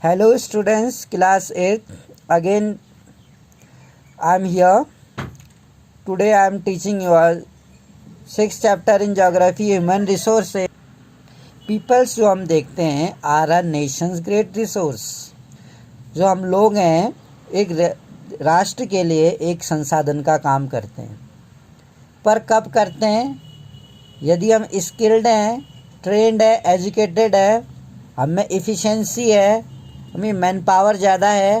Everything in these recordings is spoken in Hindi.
Hello students, class 8. Again I am here. Today I am teaching you a 6th chapter in geography human resources. Peoples जो हम देखते हैं are are nations great resource. जो हम लोग हैं एक राष्ट्र के लिए एक संसाधन का काम करते हैं, पर कब करते हैं? यदि हम स्किल्ड हैं, ट्रेंड है, एजुकेटेड है, हम में एफिशिएंसी है, हमें मैन पावर ज़्यादा है,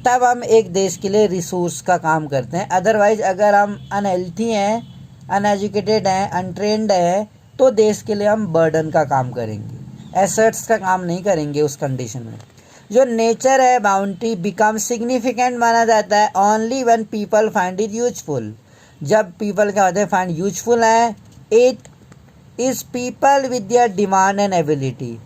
तब हम एक देश के लिए रिसोर्स का काम करते हैं। अदरवाइज़ अगर हम अनहेल्थी हैं, अनएजुकेटेड हैं, अनट्रेंड हैं, तो देश के लिए हम बर्डन का काम करेंगे, एसेट्स का काम नहीं करेंगे उस कंडीशन में। जो नेचर है बाउंड्री बिकम सिग्निफिकेंट माना जाता है only when people find it useful. जब पीपल क्या होते हैं फाइंड यूजफुल है, it is people with their demand and ability.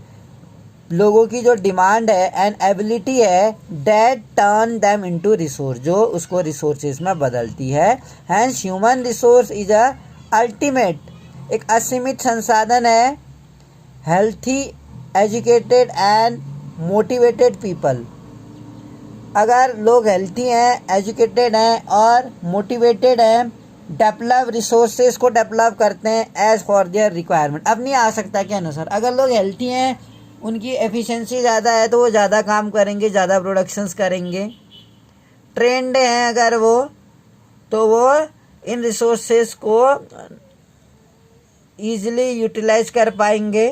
लोगों की जो डिमांड है एंड एबिलिटी है that turn them into resource, जो उसको रिसोर्सेज में बदलती है। Hence human resource is a ultimate, एक असीमित संसाधन है। Healthy educated and motivated people, अगर लोग हेल्थी हैं, एजुकेटेड हैं और मोटिवेटेड हैं, डेवलप रिसोर्सेज को डेवलप करते हैं एज फॉर देयर रिक्वायरमेंट, अपनी आवश्यकता के अनुसार। अगर लोग हेल्थी हैं, उनकी एफिशिएंसी ज़्यादा है, तो वो ज़्यादा काम करेंगे, ज़्यादा प्रोडक्शंस करेंगे। ट्रेंड हैं अगर वो, तो वो इन रिसोर्सेज को ईजिली यूटिलाइज कर पाएंगे।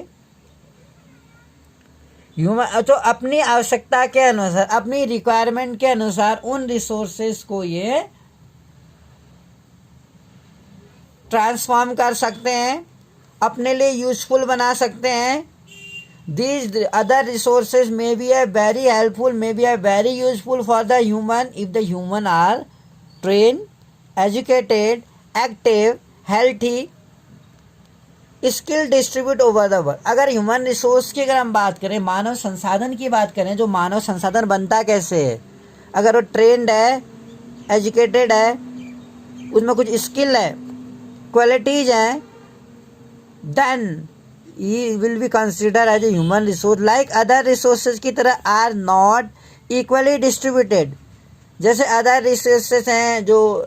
ह्यूमन तो अपनी आवश्यकता के अनुसार, अपनी रिक्वायरमेंट के अनुसार उन रिसोर्सेज को ये ट्रांसफॉर्म कर सकते हैं, अपने लिए यूजफुल बना सकते हैं। These other resources may be a very helpful, may be a very useful for the human if the human are trained, educated, active, healthy, skill distribute over the world। अगर ह्यूमन रिसोर्स की अगर हम बात करें, मानव संसाधन की बात करें, जो मानव संसाधन बनता कैसे है? अगर वो ट्रेंड है, एजुकेटेड है, उसमें कुछ स्किल है, क्वालिटीज हैं, then he will be considered as a human resource like other resources की तरह are not equally distributed। जैसे अदर रिसोर्सेज हैं, जो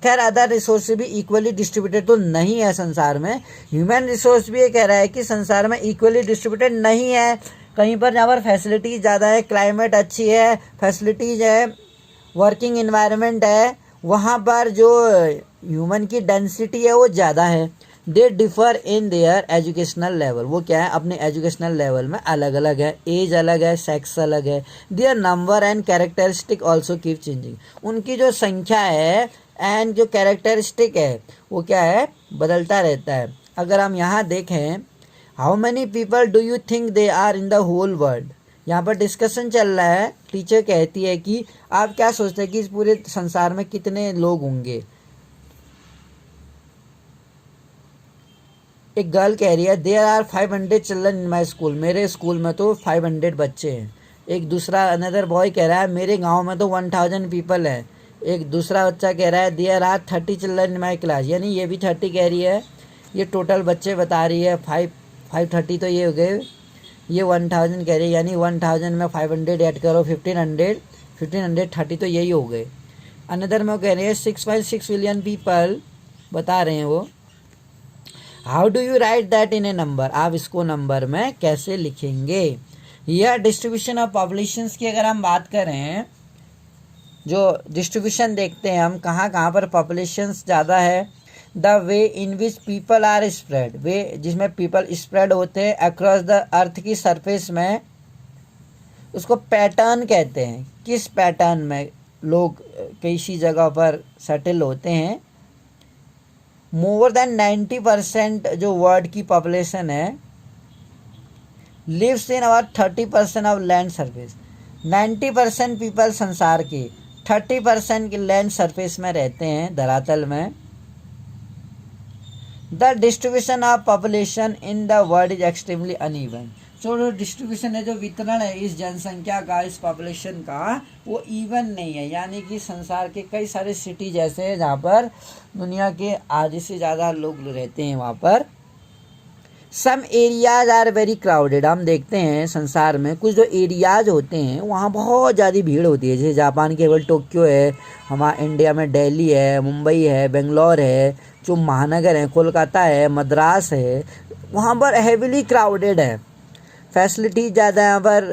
खैर अदर रिसोर्स भी इक्वली डिस्ट्रीब्यूटेड तो नहीं है संसार में। ह्यूमन रिसोर्स भी ये कह रहा है कि संसार में इक्वली डिस्ट्रीब्यूटेड नहीं है। कहीं पर जहाँ पर फैसिलिटीज़ ज़्यादा है, क्लाइमेट अच्छी है, फैसिलिटीज़ है, वर्किंग इन्वायरमेंट है, वहाँ पर जो ह्यूमन की डेंसिटी है वो ज़्यादा है। They differ in their educational level, वो क्या है अपने एजुकेशनल लेवल में अलग अलग है, एज अलग है, सेक्स अलग है। Their number and characteristic also keep changing, उनकी जो संख्या है एंड जो कैरेक्टरिस्टिक है वो क्या है बदलता रहता है। अगर हम यहाँ देखें, how many people do you think they are in the whole world, यहाँ पर डिस्कशन चल रहा है। टीचर कहती है कि आप क्या सोचते हैं कि इस पूरे संसार में कितने लोग होंगे? एक गर्ल कह रही है there are 500 children in my school, मेरे स्कूल में तो 500 बच्चे हैं। एक दूसरा अनदर बॉय कह रहा है मेरे गांव में तो 1000 पीपल हैं। एक दूसरा बच्चा कह रहा है there are 30 children in my class, यानी ये भी 30 कह रही है। ये टोटल बच्चे बता रही है, 530 तो ये हो गए, ये 1000 कह रही है, यानी 1000 में 500 ऐड करो 1530 तो यही हो गए। अनदर में कह रही है 6.6 बिलियन पीपल बता रहे हैं वो। How do you right that in A number, आप इसको नंबर में कैसे लिखेंगे? यह डिस्ट्रीब्यूशन ऑफ पॉपुलेशंस की अगर हम बात करें, जो डिस्ट्रीब्यूशन देखते हैं हम कहाँ कहाँ पर पॉपुलेशंस ज़्यादा है, the way in which people are spread, way जिसमें पीपल स्प्रेड होते हैं अक्रॉस द अर्थ की सरफेस में, उसको पैटर्न कहते हैं। किस पैटर्न में लोग किसी जगह पर सेटल होते हैं। मोर देन 90% जो वर्ल्ड की पॉपुलेशन है lives in about 30% of land surface. 90% people संसार के 30% के लैंड सरफेस में रहते हैं, धरातल में। The distribution of population in the world is extremely uneven, जो डिस्ट्रीब्यूशन है, जो वितरण है इस जनसंख्या का, इस पॉपुलेशन का, वो इवन नहीं है। यानी कि संसार के कई सारे सिटी जैसे हैं जहाँ पर दुनिया के आधे से ज़्यादा लोग रहते हैं, वहाँ पर some areas are very crowded. हम देखते हैं संसार में कुछ जो एरियाज होते हैं वहाँ बहुत ज़्यादा भीड़ होती है। जैसे जापान केवल टोक्यो है, हमारा इंडिया में दिल्ली है, मुंबई है, बेंगलोर है, जो महानगर है, कोलकाता है, मद्रास है, वहाँ पर हैवीली क्राउडेड है। फैसिलिटीज ज़्यादा है यहाँ पर,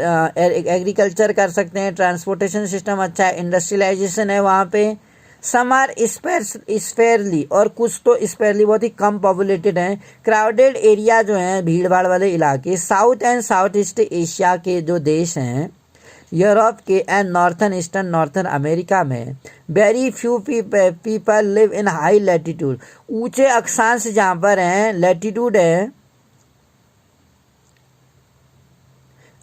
एग्रीकल्चर कर सकते हैं, ट्रांसपोर्टेशन सिस्टम अच्छा है, इंडस्ट्रियलाइजेशन है वहाँ पे। सम आर स्पेयरली और कुछ तो स्पेयरली बहुत ही कम पॉपुलेटेड हैं। क्राउडेड एरिया जो हैं, भीड़ भाड़ वाले इलाके south and south east Asia के जो देश हैं, यूरोप के and northern eastern northern America में very few people live in high latitude. ऊंचे अक्षांश जहाँ पर हैं, लैटिट्यूड है,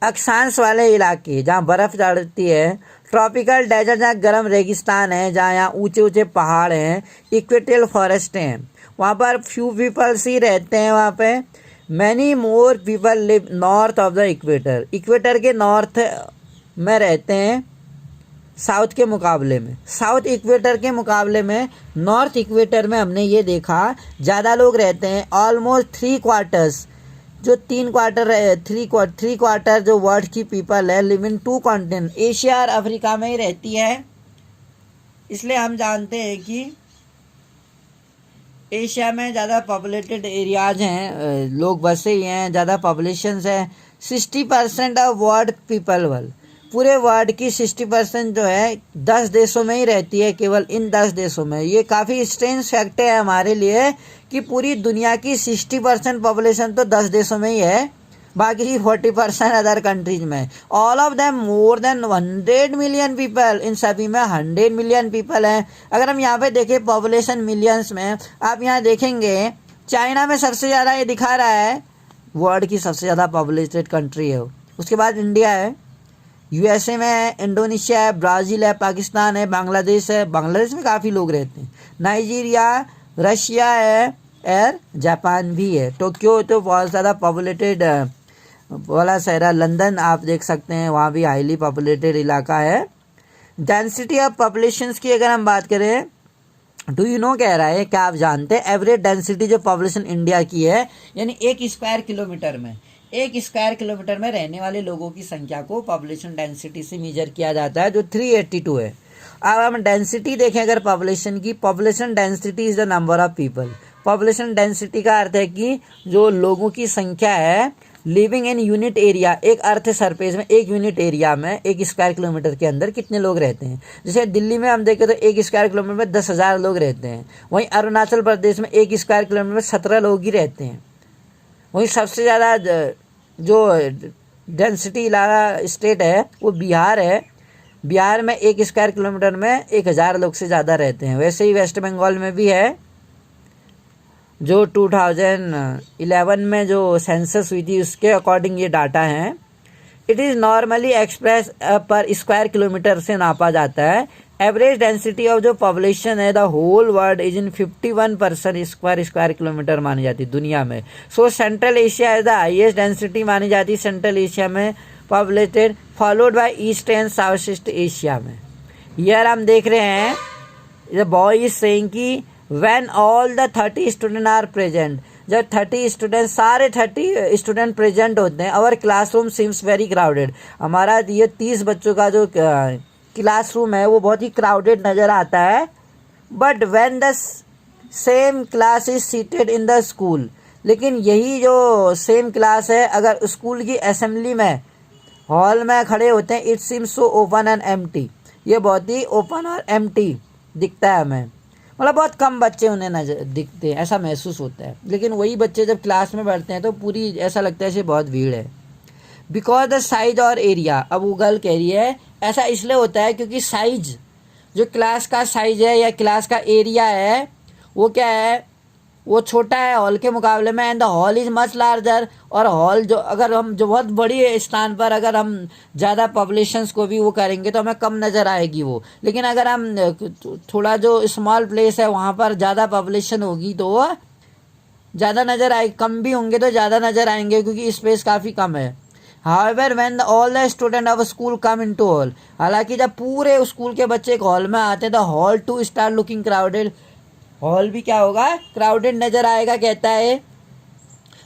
अक्षांश वाले इलाके जहाँ बर्फ़ चढ़ती है, ट्रॉपिकल डेजर्ट जहाँ गर्म रेगिस्तान है, जहाँ यहाँ ऊंचे ऊंचे पहाड़ हैं, इक्वेटोरियल फॉरेस्ट हैं, वहाँ पर फ्यू पीपल्स ही रहते हैं वहाँ पे। Many more people live north of the equator. Equator के नॉर्थ में रहते हैं साउथ के मुकाबले में। साउथ इक्वेटर के मुकाबले में नॉर्थ इक्वेटर में हमने ये देखा ज़्यादा लोग रहते हैं। ऑलमोस्ट 3/4 जो 3/4 जो वर्ल्ड की पीपल है लिव इन 2 कॉन्टिनेंट, एशिया और अफ्रीका में ही रहती है। इसलिए हम जानते हैं कि एशिया में ज़्यादा पॉपुलेटेड एरियाज हैं, लोग बसे ही हैं, ज़्यादा पॉपुलेशंस है। 60% ऑफ वर्ल्ड पीपल वर्ल्ड, पूरे वर्ल्ड की 60% जो है 10 देशों में ही रहती है, केवल इन 10 देशों में। ये काफ़ी स्ट्रेंज फैक्ट है हमारे लिए कि पूरी दुनिया की 60% पॉपुलेशन तो 10 देशों में ही है, बाकी 40% अदर कंट्रीज में। All of them more than 100 million people, इन सभी में 100 मिलियन पीपल हैं। अगर हम यहाँ पे देखें पॉपुलेशन मिलियंस में, आप यहाँ देखेंगे चाइना में सबसे ज़्यादा ये दिखा रहा है, वर्ल्ड की सबसे ज़्यादा पॉपुलेटेड कंट्री है। उसके बाद इंडिया है, यूएसए में है, इंडोनेशिया है, ब्राज़ील है, पाकिस्तान है, बांग्लादेश है, बांग्लादेश में काफ़ी लोग रहते हैं, नाइजीरिया, रशिया है और जापान भी है। टोक्यो तो बहुत ज़्यादा पॉपुलेटेड वाला शहर है। लंदन आप देख सकते हैं, वहाँ भी हाईली पॉपुलेटेड इलाका है। डेंसिटी ऑफ पॉपुलेशंस की अगर हम बात करें, डू यू नो कह रहा है, क्या आप जानते हैं एवरेज डेंसिटी जो पॉपुलेशन इंडिया की है, यानी 1 स्क्वायर किलोमीटर में रहने वाले लोगों की संख्या को पॉपुलेशन डेंसिटी से मेजर किया जाता है, जो 382 है। अब हम डेंसिटी देखें अगर पॉपुलेशन की, population density is the number of people. Population density का अर्थ है कि जो लोगों की संख्या है लिविंग इन यूनिट एरिया, एक अर्थ सरफेस में, एक यूनिट एरिया में, 1 स्क्वायर किलोमीटर के अंदर कितने लोग रहते हैं। जैसे दिल्ली में हम देखें तो 1 स्क्वायर किलोमीटर में 10,000 लोग रहते हैं। वहीं अरुणाचल प्रदेश में 1 स्क्वायर किलोमीटर में 17 लोग ही रहते हैं। वहीं सबसे ज़्यादा जो डेंसिटी इलाका स्टेट है वो बिहार है। बिहार में 1 स्क्वायर किलोमीटर में 1000 लोग से ज़्यादा रहते हैं। वैसे ही वेस्ट बंगाल में भी है, जो 2011 में जो सेंसस हुई थी उसके अकॉर्डिंग ये डाटा है। It is normally express per square kilometre से नापा जाता है। एवरेज डेंसिटी ऑफ जो पॉपुलेशन है the whole world is in 51% square kilometre मानी जाती है दुनिया में। So central Asia is the highest density मानी जाती है सेंट्रल एशिया में populated, followed by east and south east Asia में। यार हम देख रहे हैं द बॉय इज सेइंग कि when all the 30 student are present, जब 30 स्टूडेंट, सारे 30 स्टूडेंट प्रेजेंट होते हैं, our classroom seems very crowded. हमारा ये 30 बच्चों का जो क्लासरूम है वो बहुत ही क्राउडेड नज़र आता है। But when the same class is seated in the school, लेकिन यही जो सेम क्लास है अगर स्कूल की असेंबली में हॉल में खड़े होते हैं, it seems so open and empty, ये बहुत ही ओपन और एम्प्टी दिखता है हमें, मतलब बहुत कम बच्चे उन्हें नजर दिखते हैं, ऐसा महसूस होता है। लेकिन वही बच्चे जब क्लास में बैठते हैं तो पूरी ऐसा लगता है जैसे बहुत भीड़ है। बिकॉज द साइज और एरिया, अब वो गर्ल कह रही है ऐसा इसलिए होता है क्योंकि साइज, जो क्लास का साइज है या क्लास का एरिया है वो क्या है, वो छोटा है हॉल के मुकाबले में। And the hall is much larger, और हॉल जो अगर हम जो बहुत बड़ी स्थान पर अगर हम ज़्यादा पॉपुलेशंस को भी वो करेंगे तो हमें कम नज़र आएगी वो। लेकिन अगर हम थोड़ा जो स्मॉल प्लेस है वहाँ पर ज़्यादा पॉपुलेशन होगी तो वो ज़्यादा नज़र आएगी, कम भी होंगे तो ज़्यादा नज़र आएंगे क्योंकि स्पेस काफ़ी कम है। However, when all the student of a school come into hall, हालांकि जब पूरे स्कूल के बच्चे एक हॉल में आते हैं तो hall to start looking crowded, hall भी क्या होगा, क्राउडेड नजर आएगा, कहता है।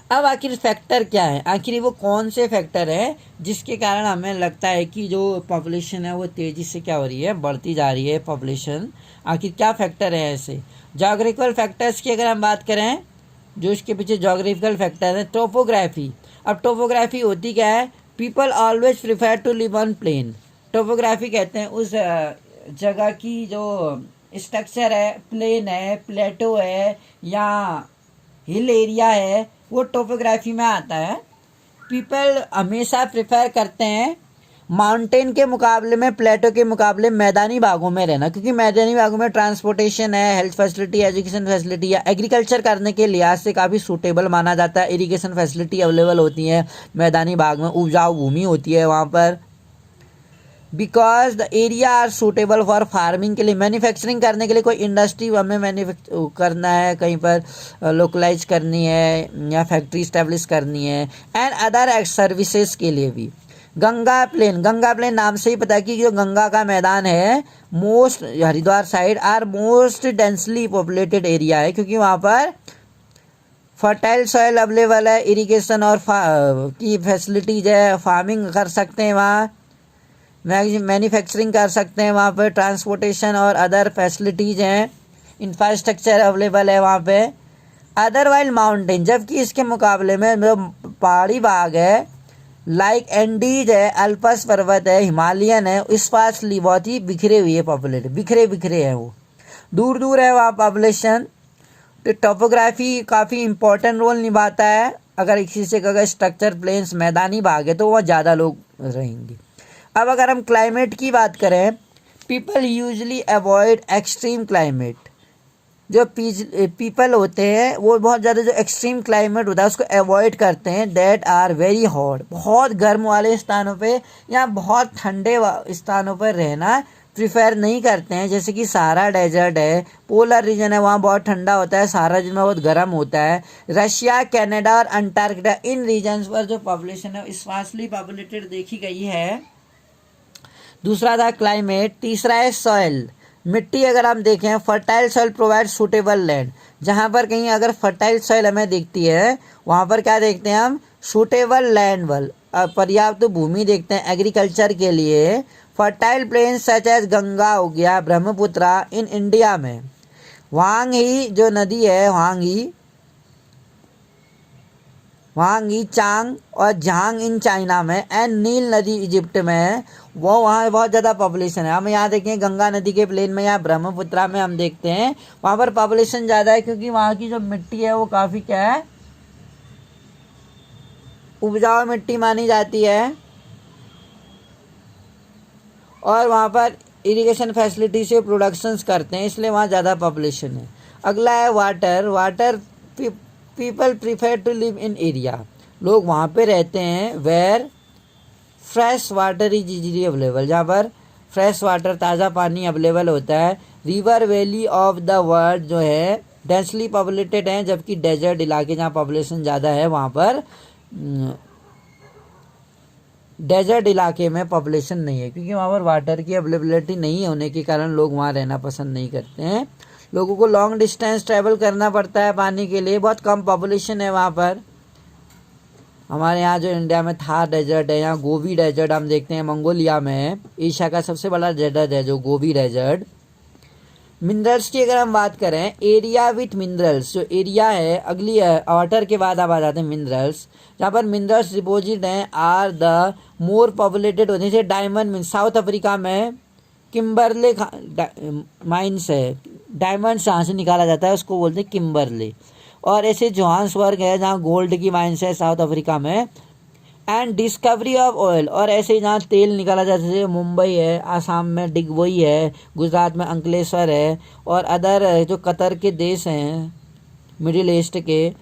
अब आखिर फैक्टर क्या है, आखिर वो कौन से फैक्टर है जिसके कारण हमें लगता है कि जो पॉपुलेशन है वो तेज़ी से क्या हो रही है, बढ़ती जा रही है पॉपुलेशन। आखिर क्या फैक्टर है ऐसे। जोग्राफिकल फैक्टर्स की अगर हम बात करें, जो इसके पीछे जोग्राफिकल फैक्टर है, टोपोग्राफी। अब टोपोग्राफी होती क्या है, people always prefer to live on plain. Topography कहते हैं उस जगह की जो स्ट्रक्चर है, प्लेन है, प्लेटो है या हिल एरिया है, वो टोपोग्राफी में आता है। पीपल हमेशा प्रेफर करते हैं माउंटेन के मुकाबले में, प्लेटो के मुकाबले मैदानी भागों में रहना, क्योंकि मैदानी भागों में ट्रांसपोर्टेशन है, हेल्थ फैसिलिटी, एजुकेशन फैसिलिटी या एग्रीकल्चर करने के लिहाज से काफ़ी सूटेबल माना जाता है। इरिगेशन फैसिलिटी अवेलेबल होती है मैदानी भाग में, उपजाऊ भूमि होती है वहाँ पर। Because the area are suitable for farming के लिए, मैन्युफैक्चरिंग करने के लिए, कोई इंडस्ट्री हमें करना है, कहीं पर लोकलाइज करनी है या फैक्ट्री इस्टेब्लिश करनी है, एंड अदर सर्विसेज के लिए भी। गंगा प्लेन, गंगा प्लेन नाम से ही पता है कि जो गंगा का मैदान है, most Haridwar side are most densely populated area है, क्योंकि वहाँ पर फर्टाइल सॉइल अवेलेबल है, इरिगेशन और की फैसिलिटीज है, फार्मिंग कर सकते हैं वहाँ, मैन्युफैक्चरिंग कर सकते हैं वहाँ पे, ट्रांसपोर्टेशन और अदर फैसिलिटीज़ हैं, इंफ्रास्ट्रक्चर अवेलेबल है वहाँ पे। अदरवाइज माउंटेन, जबकि इसके मुकाबले में जो पहाड़ी भाग है, लाइक एंडीज है, अल्पस पर्वत है, हिमालयन है, स्पार्सली बहुत ही बिखरे हुई है पॉपुलेटेड, बिखरे बिखरे हैं वो, दूर दूर है वहाँ पॉपुलेशन। तो टोपोग्राफी काफ़ी इंपॉर्टेंट रोल निभाता है। अगर किसी से अगर स्ट्रक्चर प्लेन्स मैदानी भाग है तो वहाँ ज़्यादा लोग रहेंगे। अब अगर हम क्लाइमेट की बात करें, people usually avoid extreme climate. जो पीपल होते हैं वो बहुत ज़्यादा जो एक्सट्रीम क्लाइमेट होता है उसको अवॉइड करते हैं। दैट आर वेरी हॉट, बहुत गर्म वाले स्थानों पे या बहुत ठंडे स्थानों पर रहना प्रिफेर नहीं करते हैं। जैसे कि सहारा डेजर्ट है, पोलर रीजन है, वहाँ बहुत ठंडा होता है, सहारा रीजन में बहुत गर्म होता है। रशिया, कनाडा और अंटार्कटिका, इन रीजन्स पर जो पॉपुलेशन है स्पार्सली पॉपुलेटेड देखी गई है। दूसरा था क्लाइमेट। तीसरा है सॉइल, मिट्टी। अगर हम देखें, fertile soil provide suitable land. जहाँ पर कहीं अगर फर्टाइल सॉइल हमें दिखती है वहाँ पर क्या देखते हैं हम, सूटेबल लैंड, पर्याप्त भूमि देखते हैं एग्रीकल्चर के लिए। Fertile plains such as Ganga हो गया, ब्रह्मपुत्रा इन इंडिया में, वांगी जो नदी है, वांगी चांग और झांग इन चाइना में, एंड नील नदी इजिप्ट में, वो वहाँ बहुत ज़्यादा पॉपुलेशन है। हम यहाँ देखें गंगा नदी के प्लेन में या ब्रह्मपुत्रा में हम देखते हैं वहाँ पर पॉपुलेशन ज़्यादा है, क्योंकि वहाँ की जो मिट्टी है वो काफ़ी क्या है, उपजाऊ मिट्टी मानी जाती है और वहाँ पर इरिगेशन फैसिलिटी से प्रोडक्शंस करते हैं, इसलिए वहाँ ज़्यादा पॉपुलेशन है। अगला है water. People prefer to live in area, लोग वहाँ पे रहते हैं where fresh water is easily available, जहाँ पर फ्रेश वाटर, ताज़ा पानी अवेलेबल होता है। River valley of the world जो है डेंसली पॉपुलेटेड हैं, जबकि डेजर्ट इलाके जहाँ पॉपुलेशन ज़्यादा है वहाँ पर डेजर्ट इलाके में पॉपुलेशन नहीं है, क्योंकि वहाँ पर वाटर की अवेलेबिलिटी नहीं होने के कारण लोग वहाँ रहना पसंद नहीं करते हैं। लोगों को लॉन्ग डिस्टेंस ट्रैवल करना पड़ता है पानी के लिए, बहुत कम पॉपुलेशन है वहाँ पर। हमारे यहाँ जो इंडिया में थार डेजर्ट है, यहाँ गोबी डेजर्ट हम देखते हैं मंगोलिया में है, एशिया का सबसे बड़ा डेजर्ट है जो गोबी डेजर्ट। मिनरल्स की अगर हम बात करें, एरिया विथ मिनरल्स, जो एरिया है, अगली वाटर के बाद अब आ जाते हैं मिनरल्स, जहाँ पर मिनरल्स डिपोजिट हैं आर द मोर पॉपुलेटेड होते हैं। जैसे डायमंड, साउथ अफ्रीका में किम्बरले माइंस है, डायमंड जहाँ से निकाला जाता है उसको बोलते हैं किम्बरले। और ऐसे जोहान्सबर्ग है जहाँ गोल्ड की माइंस है साउथ अफ्रीका में। एंड डिस्कवरी ऑफ ऑयल, और ऐसे जहाँ तेल निकाला जाता है, जैसे मुंबई है, आसाम में डिगबोई है, गुजरात में अंकलेश्वर है, और अदर जो कतर के देश हैं मिडिल ईस्ट के,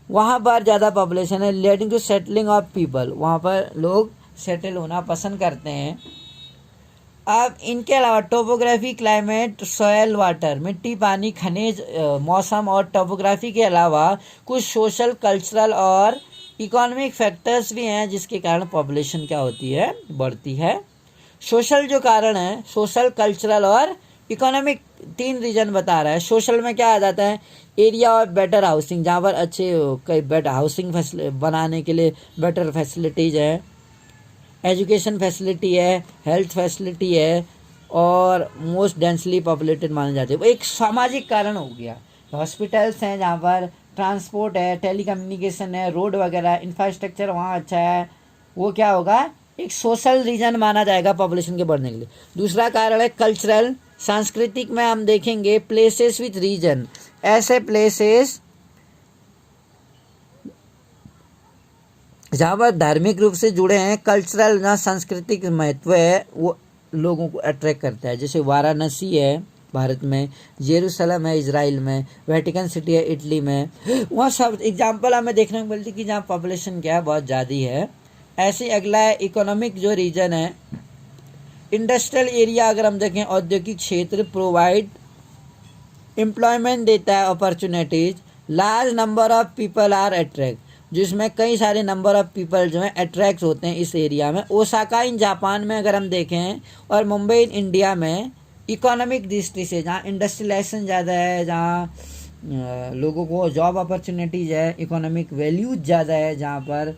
वहाँ पर ज़्यादा पॉपुलेशन है। Leading to settling of people, वहाँ पर लोग सेटल होना पसंद करते हैं। अब इनके अलावा टोपोग्राफी, क्लाइमेट, सॉयल, वाटर, मिट्टी, पानी, खनिज, मौसम और टोपोग्राफी के अलावा कुछ सोशल, कल्चरल और इकोनॉमिक फैक्टर्स भी हैं जिसके कारण पॉपुलेशन क्या होती है, बढ़ती है। सोशल जो कारण है, सोशल, कल्चरल और इकोनॉमिक 3 रीजन बता रहा है। सोशल में क्या आ जाता है, एरिया और बेटर हाउसिंग, जहाँ पर अच्छे कई बेटर हाउसिंग बनाने के लिए बेटर फैसिलिटीज़ है, एजुकेशन फैसिलिटी है, हेल्थ फैसिलिटी है, और मोस्ट डेंसली पॉपुलेटेड माने जाते हैं। वो एक सामाजिक कारण हो गया। हॉस्पिटल्स हैं जहाँ पर, ट्रांसपोर्ट है, टेलीकम्युनिकेशन है, रोड वगैरह, इंफ्रास्ट्रक्चर वहाँ अच्छा है, वो क्या होगा, एक सोशल रीजन माना जाएगा पॉपुलेशन के बढ़ने के लिए। दूसरा कारण है कल्चरल, सांस्कृतिक में हम देखेंगे प्लेसेस विथ रीजन, ऐसे प्लेसेस जहाँ पर धार्मिक रूप से जुड़े हैं, कल्चरल जहाँ सांस्कृतिक महत्व है, वो लोगों को अट्रैक्ट करता है। जैसे वाराणसी है भारत में, जेरूसलम है इजराइल में, वेटिकन सिटी है इटली में, वहाँ सब एग्जाम्पल हमें देखने को मिलती है कि जहाँ पॉपुलेशन क्या है, बहुत ज़्यादा है। ऐसे अगला है इकोनॉमिक जो रीजन है, इंडस्ट्रियल एरिया अगर हम देखें, औद्योगिक क्षेत्र प्रोवाइड एम्प्लॉयमेंट देता है, opportunities, large number of people are attract, जिसमें कई सारे नंबर ऑफ पीपल जो हैं अट्रैक्ट होते हैं इस एरिया में। ओसाका इन जापान में अगर हम देखें, और मुंबई इन इंडिया में, इकोनॉमिक दृष्टि से जहाँ इंडस्ट्रियलाइजेशन ज़्यादा है, जहाँ लोगों को जॉब अपॉर्चुनिटीज़ है, इकोनॉमिक वैल्यूज ज़्यादा है, जहाँ पर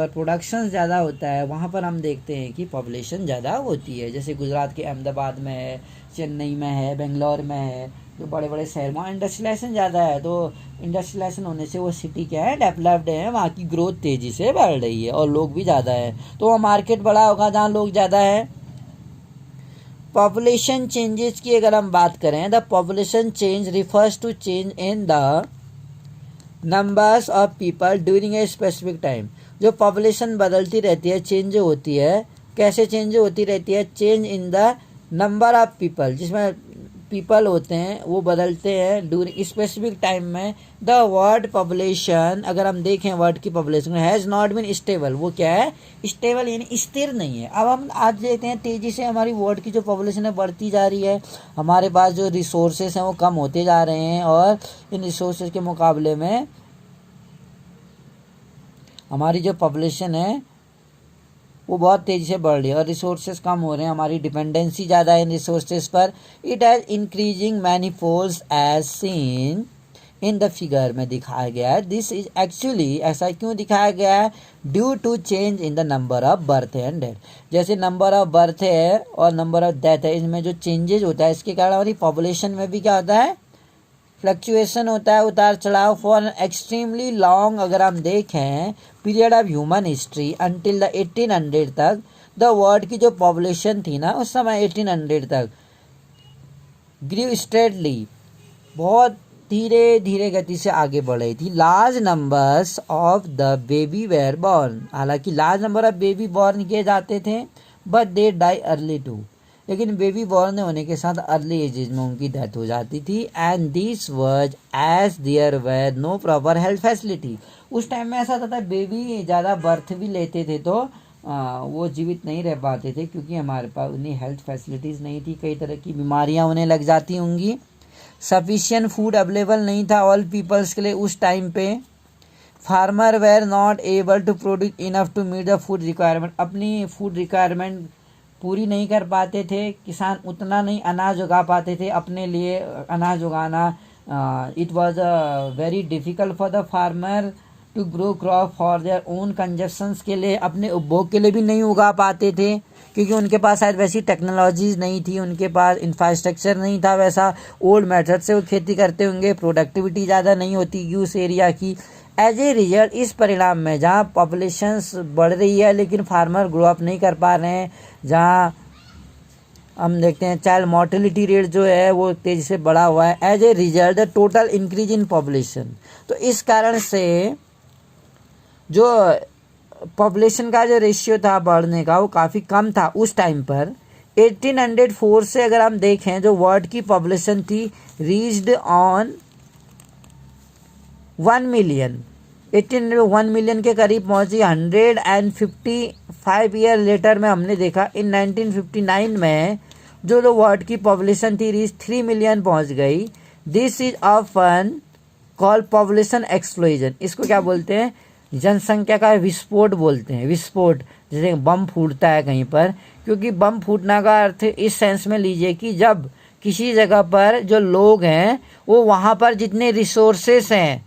प्रोडक्शन ज़्यादा होता है, वहाँ पर हम देखते हैं कि पॉपुलेशन ज़्यादा होती है। जैसे गुजरात के अहमदाबाद में है, चेन्नई में है, बेंगलोर में है, जो बड़े बड़े शहर, वहाँ इंडस्ट्रियलाइजेशन ज़्यादा है। तो इंडस्ट्रियलाइजेशन होने से वो सिटी क्या है, डेवलप्ड है, वहाँ की ग्रोथ तेज़ी से बढ़ रही है और लोग भी ज़्यादा है, तो वहाँ मार्केट बड़ा होगा जहाँ लोग ज़्यादा है। पॉपुलेशन चेंजेस की अगर हम बात करें, the population change refers to change in the numbers of people during a specific time. जो पॉपुलेशन बदलती रहती है, चेंज होती है, कैसे चेंज होती रहती है, change in the number of people, जिसमें पीपल होते हैं वो बदलते हैं ड्यूरिंग स्पेसिफिक टाइम में। द वर्ड पॉपुलेशन अगर हम देखें, वर्ड की population has not been stable, वो क्या है, स्टेबल यानी स्थिर नहीं है। अब हम आज देखते हैं तेज़ी से हमारी वर्ल्ड की जो पॉपुलेशन है बढ़ती जा रही है, हमारे पास जो रिसोर्सेज हैं वो कम होते जा रहे हैं, और इन रिसोर्सेज के मुकाबले में हमारी जो पॉपुलेशन है वो बहुत तेज़ी से बढ़ रही है और रिसोर्सेज कम हो रहे हैं, हमारी डिपेंडेंसी ज़्यादा है इन रिसोर्सेज पर। It has increasing manifolds as seen in the figure में दिखाया गया है। दिस इज एक्चुअली, ऐसा क्यों दिखाया गया है, due to change in the number of birth and death. जैसे नंबर ऑफ बर्थ है और नंबर ऑफ डेथ है, इसमें जो चेंजेज होता है, इसके कारण हमारी पॉपुलेशन में भी क्या होता है, फ्लक्चुएशन होता है, उतार चढ़ाव। फॉर एक्सट्रीमली लॉन्ग अगर हम देखें period of human history until the 1800 तक, द वर्ल्ड की जो पॉपुलेशन थी ना उस समय 1800 तक, ग्रीव स्टेडली, बहुत धीरे धीरे गति से आगे बढ़ रही थी। Large numbers of the baby were born, हालांकि large number of baby born किए जाते थे, but they die early too, लेकिन बेबी बॉर्न होने के साथ अर्ली एजेज में उनकी डेथ हो जाती थी। And this was as there were no proper health facility. उस टाइम में ऐसा होता था, बेबी ज़्यादा बर्थ भी लेते थे तो वो जीवित नहीं रह पाते थे, क्योंकि हमारे पास उन्हें हेल्थ फैसिलिटीज़ नहीं थी, कई तरह की बीमारियां उन्हें लग जाती होंगी। सफिशिएंट फूड अवेलेबल नहीं था ऑल पीपल्स के लिए उस टाइम पे। Farmer were not able to produce enough to meet the food requirement, अपनी फूड रिक्वायरमेंट पूरी नहीं कर पाते थे, किसान उतना नहीं अनाज उगा पाते थे अपने लिए, अनाज उगाना it was very difficult for the farmer to grow crop for their own consumptions, के लिए अपने उपभोग के लिए भी नहीं उगा पाते थे, क्योंकि उनके पास शायद वैसी टेक्नोलॉजीज नहीं थी, उनके पास इंफ्रास्ट्रक्चर नहीं था वैसा, ओल्ड मेथड से वो खेती करते होंगे, प्रोडक्टिविटी ज़्यादा नहीं होती उस एरिया की। एज ए रिजल्ट इस परिणाम में जहाँ पॉपुलेशंस बढ़ रही है लेकिन फार्मर ग्रो अप नहीं कर पा रहे हैं, जहाँ हम देखते हैं चाइल्ड मोर्टेलिटी रेट जो है वो तेज़ी से बढ़ा हुआ है, as a result the total increase in population. तो इस कारण से जो पॉपुलेशन का जो रेशियो था बढ़ने का वो काफ़ी कम था उस टाइम पर। 1804 से अगर हम देखें जो वर्ल्ड की पॉपुलेशन थी रीच्ड ऑन 1 मिलियन, 1 मिलियन के करीब पहुंची। 155 ईयर लेटर में हमने देखा इन 1959 में जो वर्ल्ड की पॉपुलेशन थी रीच 3 मिलियन पहुंच गई। This is often called population explosion, इसको क्या बोलते हैं, जनसंख्या का विस्फोट बोलते हैं, विस्फोट। जैसे बम फूटता है कहीं पर, क्योंकि बम फूटना का अर्थ इस सेंस में लीजिए कि जब किसी जगह पर जो लोग हैं वो वहाँ पर जितने रिसोर्सेस हैं,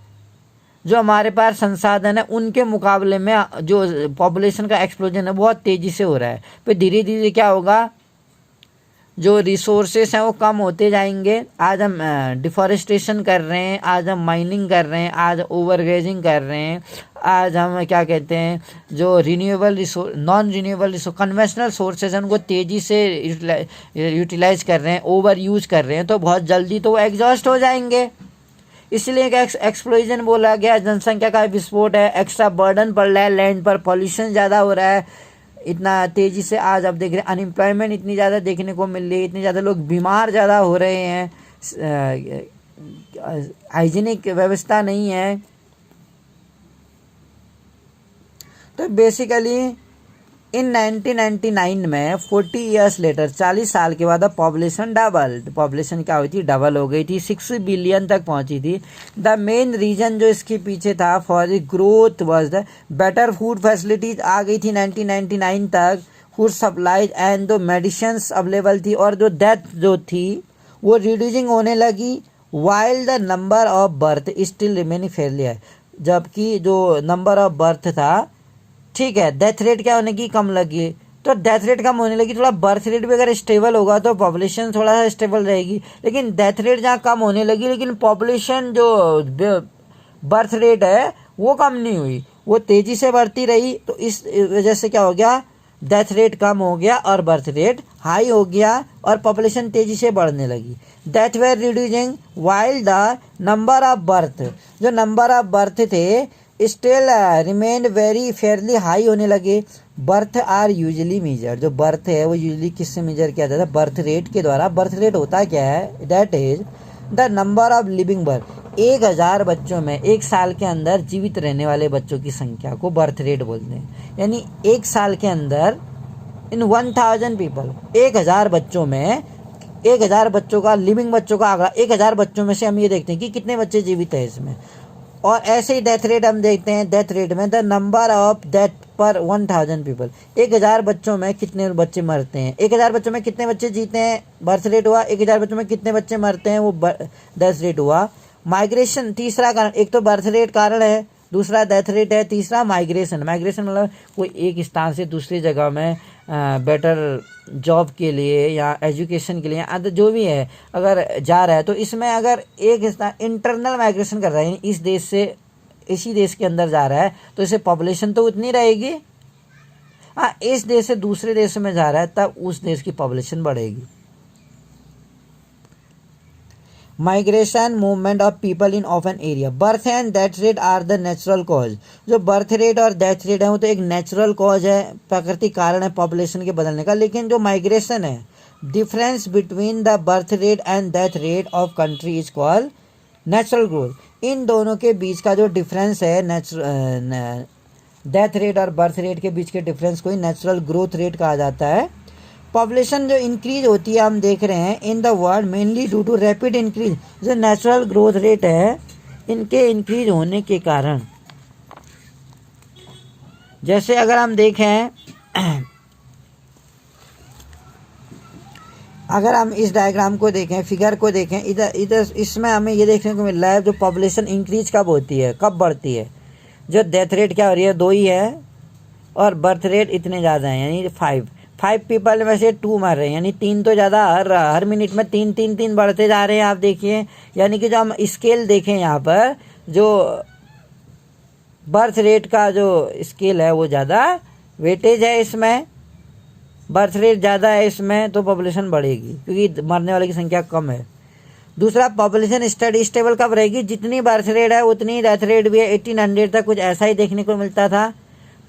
जो हमारे पास संसाधन है, उनके मुकाबले में जो पॉपुलेशन का एक्सप्लोजन है बहुत तेज़ी से हो रहा है। फिर धीरे धीरे क्या होगा, जो रिसोर्सेस हैं वो कम होते जाएंगे। आज हम डिफॉरेस्टेशन कर रहे हैं, आज हम माइनिंग कर रहे हैं, आज ओवरग्रेजिंग कर रहे हैं, आज हम क्या कहते हैं जो renewable resource, non renewable resource, conventional sources हैं उनको तेज़ी से यूटिलाइज कर रहे हैं, ओवर यूज कर रहे हैं, तो बहुत जल्दी तो वो एग्जॉस्ट हो जाएंगे। इसलिए एक्सप्लोजन बोला गया। जनसंख्या का विस्फोट है, एक्स्ट्रा बर्डन पड़ रहा है लैंड पर, पॉल्यूशन ज़्यादा हो रहा है इतना तेज़ी से। आज आप देख रहे हैं अनएम्प्लॉयमेंट इतनी ज़्यादा देखने को मिल रही है, इतने ज़्यादा लोग बीमार ज़्यादा हो रहे हैं, हाइजीनिक व्यवस्था नहीं है। तो बेसिकली इन 1999 में 40 ईयर्स लेटर, 40 साल के बाद पॉपुलेशन डबल, पॉपुलेशन क्या हुई थी, डबल हो गई थी, 6 बिलियन तक पहुंची थी। द मेन रीजन जो इसके पीछे था for the growth was the better food facilities आ गई थी 1999 तक, फूड सप्लाई एंड जो मेडिसिन्स अवेलेबल थी, और जो डेथ जो थी वो रिड्यूसिंग होने लगी। While the number of birth still remaining Fairlie है, जबकि जो नंबर ऑफ बर्थ था, ठीक है, डेथ रेट क्या होने की कम लगी, तो डेथ रेट कम होने लगी, थोड़ा बर्थ रेट भी अगर स्टेबल होगा तो पॉपुलेशन थोड़ा सा स्टेबल रहेगी। लेकिन डेथ रेट जहाँ कम होने लगी, लेकिन पॉपुलेशन जो बर्थ रेट है वो कम नहीं हुई, वो तेज़ी से बढ़ती रही। तो इस वजह से क्या हो गया, डेथ रेट कम हो गया और बर्थ रेट हाई हो गया और पॉपुलेशन तेज़ी से बढ़ने लगी। Death were reducing while the number of birth, जो नंबर ऑफ बर्थ थे still remain very fairly high होने लगे। बर्थ आर यूजली मेजर, जो बर्थ है वो यूजली किससे मेजर किया जाता है, बर्थ रेट के द्वारा। बर्थ रेट होता क्या है, that is the number of living birth. 1000 बच्चों में एक साल के अंदर जीवित रहने वाले बच्चों की संख्या को बर्थ रेट बोलते हैं। यानी एक साल के अंदर इन 1000 पीपल, 1000 बच्चों में, 1000 बच्चों का, लिविंग बच्चों का आंकड़ा, 1000 बच्चों में से हम ये देखते हैं कि कितने बच्चे जीवित है इसमें। और ऐसे ही डेथ रेट हम देखते हैं, डेथ रेट में द नंबर ऑफ डेथ पर 1000 पीपल, 1000 बच्चों में कितने बच्चे मरते हैं, 1000 बच्चों में कितने बच्चे जीते हैं, बर्थ रेट हुआ। 1000 बच्चों में कितने बच्चे मरते हैं, वो डेथ रेट हुआ। माइग्रेशन तीसरा कारण, एक तो बर्थ रेट कारण है, दूसरा डेथ रेट है, तीसरा माइग्रेशन। माइग्रेशन मतलब कोई एक स्थान से दूसरी जगह में बेटर जॉब के लिए या एजुकेशन के लिए, जो भी है अगर जा रहा है, तो इसमें अगर एक इंटरनल माइग्रेशन कर रहा है, इस देश से इसी देश के अंदर जा रहा है, तो इसे पॉपुलेशन तो उतनी रहेगी। हाँ, इस देश से दूसरे देश में जा रहा है तब उस देश की पॉपुलेशन बढ़ेगी। Migration movement of people in of an area, birth and death rate are the natural cause. जो बर्थ रेट और डेथ रेट है वो तो एक नेचुरल कॉज है, प्राकृतिक कारण है पॉपुलेशन के बदलने का। लेकिन जो माइग्रेशन है, difference between the birth rate and death rate of country is called natural growth. इन दोनों के बीच का जो डिफरेंस है, डेथ रेट और बर्थ रेट के बीच के डिफरेंस को ही नेचुरल ग्रोथ रेट कहा जाता है। पॉपुलेशन जो इंक्रीज होती है हम देख रहे हैं in the world mainly due to rapid increase, जो नेचुरल ग्रोथ रेट है इनके इंक्रीज होने के कारण। जैसे अगर हम देखें, अगर हम इस डायग्राम को देखें, फिगर को देखें, इधर इसमें हमें ये देखने को मिल रहा है जो पॉपुलेशन इंक्रीज कब होती है, कब बढ़ती है। जो डेथ रेट क्या हो रही है, 2 ही है, और बर्थ रेट इतने ज़्यादा हैं, यानी 5 पीपल में से 2 मर रहे हैं, यानी 3 तो ज़्यादा, हर मिनट में 3 बढ़ते जा रहे हैं। आप देखिए, यानी कि जो हम स्केल देखें यहाँ पर, जो बर्थ रेट का जो स्केल है वो ज़्यादा वेटेज है, इसमें बर्थ रेट ज़्यादा है इसमें, तो पॉपुलेशन बढ़ेगी क्योंकि मरने वाले की संख्या कम है। दूसरा, पॉपुलेशन स्टडी स्टेबल कब रहेगी, जितनी बर्थ रेट है उतनी डेथ रेट भी है। 1800 तक कुछ ऐसा ही देखने को मिलता था।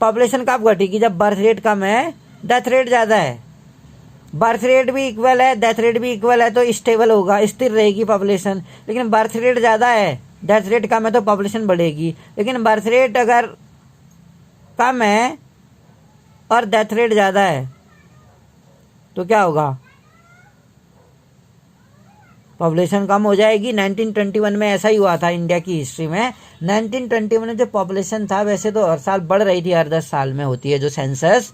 पॉपुलेशन कब घटेगी, जब बर्थ रेट कम है, डेथ रेट ज़्यादा है। बर्थ रेट भी इक्वल है, डेथ रेट भी इक्वल है, तो स्टेबल होगा, स्थिर रहेगी पॉपुलेशन। लेकिन बर्थ रेट ज़्यादा है, डेथ रेट कम है, तो पॉपुलेशन बढ़ेगी। लेकिन बर्थ रेट अगर कम है और डेथ रेट ज़्यादा है तो क्या होगा, पॉपुलेशन कम हो जाएगी। 1921 में ऐसा ही हुआ था इंडिया की हिस्ट्री में। 1921 में जो पॉपुलेशन था, वैसे तो हर साल बढ़ रही थी, हर 10 साल में होती है जो सेंसस,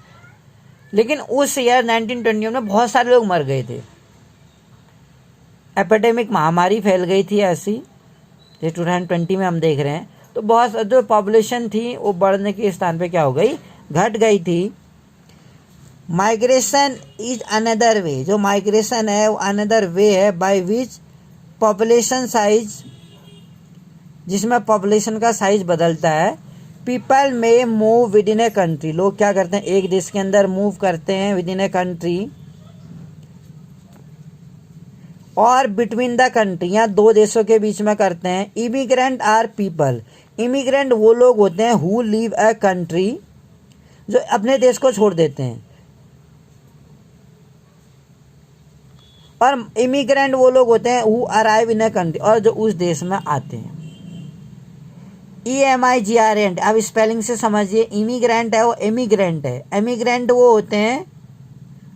लेकिन उस ईयर 1921 में बहुत सारे लोग मर गए थे। एपिडेमिक महामारी फैल गई थी ऐसी, जैसे 2020 में हम देख रहे हैं। तो बहुत जो पॉपुलेशन थी वो बढ़ने के स्थान पे क्या हो गई, घट गई थी। माइग्रेशन इज अनदर वे, जो माइग्रेशन है वो अनदर वे है बाय विच पॉपुलेशन साइज, जिसमें पॉपुलेशन का साइज बदलता है। पीपल में move with in a country, लोग क्या करते हैं, एक देश के अंदर मूव करते हैं विद इन ए कंट्री, और बिटवीन द कंट्री, या दो देशों के बीच में करते हैं। इमिग्रेंट आर पीपल, इमिग्रेंट वो लोग होते हैं हु लीव अ कंट्री, जो अपने देश को छोड़ देते हैं, और इमिग्रेंट वो लोग होते हैं who arrive in a country, और जो उस देश में आते हैं। EMIGRANT, अब स्पेलिंग से समझिए। इमिग्रेंट है वो एमिग्रेंट है, एमिग्रेंट वो होते हैं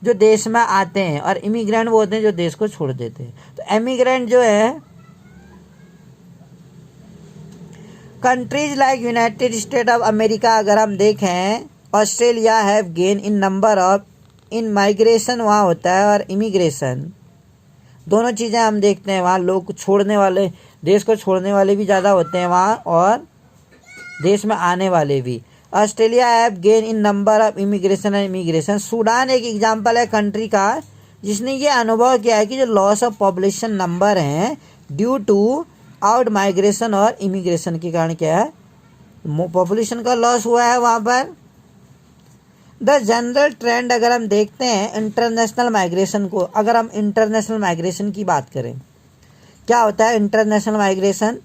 जो देश में आते हैं, और इमिग्रेंट वो होते हैं जो देश को छोड़ देते हैं। तो एमिग्रेंट जो है, countries like United state of America अगर हम देखें, Australia have gain in number of, in migration वहाँ होता है और इमिग्रेशन, दोनों चीज़ें हम देखते हैं। वहाँ लोग छोड़ने वाले, देश को छोड़ने वाले भी ज़्यादा होते हैं वहाँ, और देश में आने वाले भी। Australia have gain in number of immigration and immigration. Sudan एक एग्जांपल है कंट्री का जिसने ये अनुभव किया है कि जो लॉस ऑफ पॉपुलेशन नंबर हैं ड्यू टू आउट माइग्रेशन और इमिग्रेशन के कारण क्या है, पॉपुलेशन का लॉस हुआ है वहाँ पर। द जनरल ट्रेंड अगर हम देखते हैं इंटरनेशनल माइग्रेशन को, अगर हम इंटरनेशनल माइग्रेशन की बात करें, क्या होता है international migration,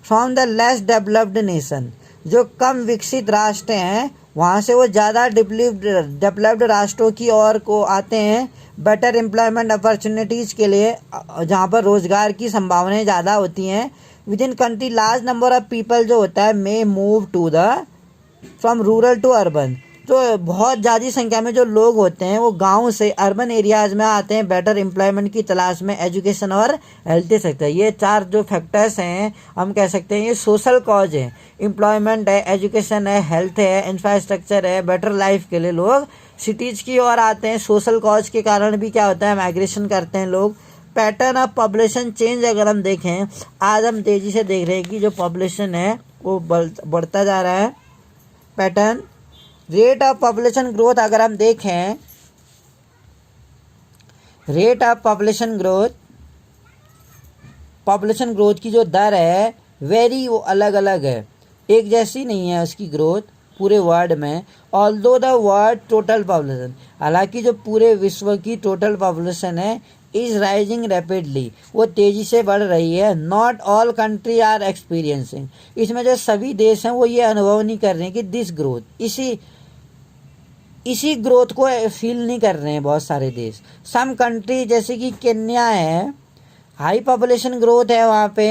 from the less developed nation, जो कम विकसित राष्ट्र हैं वहाँ से वो ज़्यादा डेवलप्ड राष्ट्रों की ओर को आते हैं, बेटर एम्प्लॉयमेंट अपॉर्चुनिटीज़ के लिए, जहाँ पर रोज़गार की संभावनाएं ज़्यादा होती हैं। Within country large number of people जो होता है may move to the from rural to urban, तो बहुत ज़्यादा संख्या में जो लोग होते हैं वो गांव से अर्बन एरियाज़ में आते हैं बेटर एम्प्लॉयमेंट की तलाश में, एजुकेशन और हेल्थ सेक्टर। ये चार जो फैक्टर्स हैं हम कह सकते हैं ये सोशल कॉज है। एम्प्लॉयमेंट है, एजुकेशन है, हेल्थ है, इंफ्रास्ट्रक्चर है, बेटर लाइफ के लिए लोग सिटीज़ की ओर आते हैं। सोशल कॉज के कारण भी क्या होता है, माइग्रेशन करते हैं लोग। पैटर्न ऑफ पॉपुलेशन चेंज अगर हम देखें, आज हम तेज़ी से देख रहे हैं कि जो पॉपुलेशन है वो बढ़ता जा रहा है। Pattern rate of population growth अगर हम देखें, रेट ऑफ पॉपुलेशन ग्रोथ की जो दर है वेरी, वो अलग अलग है, एक जैसी नहीं है उसकी ग्रोथ पूरे वर्ल्ड में। Although the world total population, हालांकि जो पूरे विश्व की टोटल पॉपुलेशन है इज राइजिंग रैपिडली, वो तेज़ी से बढ़ रही है। Not all country are experiencing, इसमें जो सभी देश हैं वो ये अनुभव नहीं कर रहे हैं कि दिस ग्रोथ, इसी ग्रोथ को फील नहीं कर रहे हैं बहुत सारे देश। सम कंट्री जैसे कि केन्या है, हाई पॉपुलेशन ग्रोथ है वहाँ पे,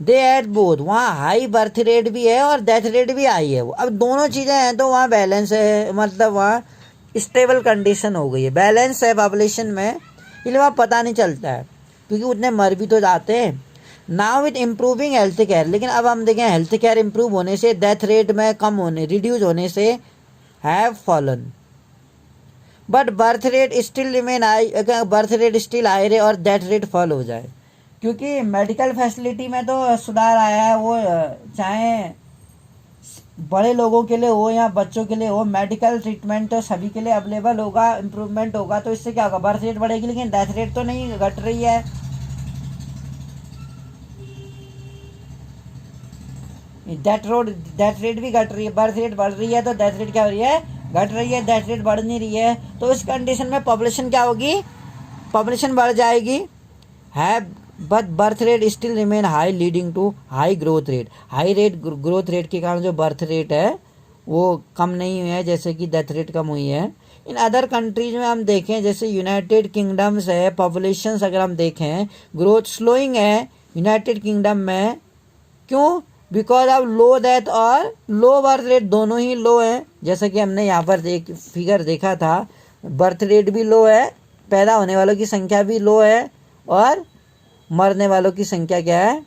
दे एट बोथ, वहाँ हाई बर्थ रेट भी है और डेथ रेट भी हाई है। वो अब दोनों चीज़ें हैं तो वहाँ बैलेंस है, मतलब वहाँ स्टेबल कंडीशन हो गई है, बैलेंस है पॉपुलेशन में, इसलिए वहाँ पता नहीं चलता है क्योंकि उतने मर भी तो जाते हैं। Now with improving health care, लेकिन अब हम देखें हेल्थ केयर इम्प्रूव होने से, डेथ रेट में कम होने, रिड्यूस होने से have fallen, but birth rate still remain high. अगर बर्थ रेट स्टिल हाई रहे और डेथ रेट फॉल हो जाए, क्योंकि मेडिकल फैसिलिटी में तो सुधार आया है, वो चाहे बड़े लोगों के लिए हो या बच्चों के लिए हो, मेडिकल ट्रीटमेंट तो सभी के लिए अवेलेबल होगा, इम्प्रूवमेंट होगा, तो इससे क्या होगा, बर्थ रेट बढ़ेगी, लेकिन डेथ रेट तो नहीं घट रही है। डेथ रेट भी घट रही है, बर्थ रेट बढ़ रही है तो डेथ रेट क्या हो रही है, घट रही है, डेथ रेट बढ़ नहीं रही है। तो इस कंडीशन में पॉपुलेशन क्या होगी, पॉपुलेशन बढ़ जाएगी है, but birth rate still remain high leading to high growth rate. High rate growth rate के कारण जो बर्थ रेट है वो कम नहीं हुई है, जैसे कि डेथ रेट कम हुई है। इन अदर कंट्रीज में हम देखें जैसे यूनाइटेड किंगडम्स है, पॉपुलेशन अगर हम देखें ग्रोथ स्लोइंग है यूनाइटेड किंगडम में, क्यों, बिकॉज ऑफ लो डेथ और लो बर्थ रेट, दोनों ही लो हैं। जैसा कि हमने यहाँ पर फिगर देखा था, बर्थ रेट भी लो है, पैदा होने वालों की संख्या भी लो है, और मरने वालों की संख्या क्या है?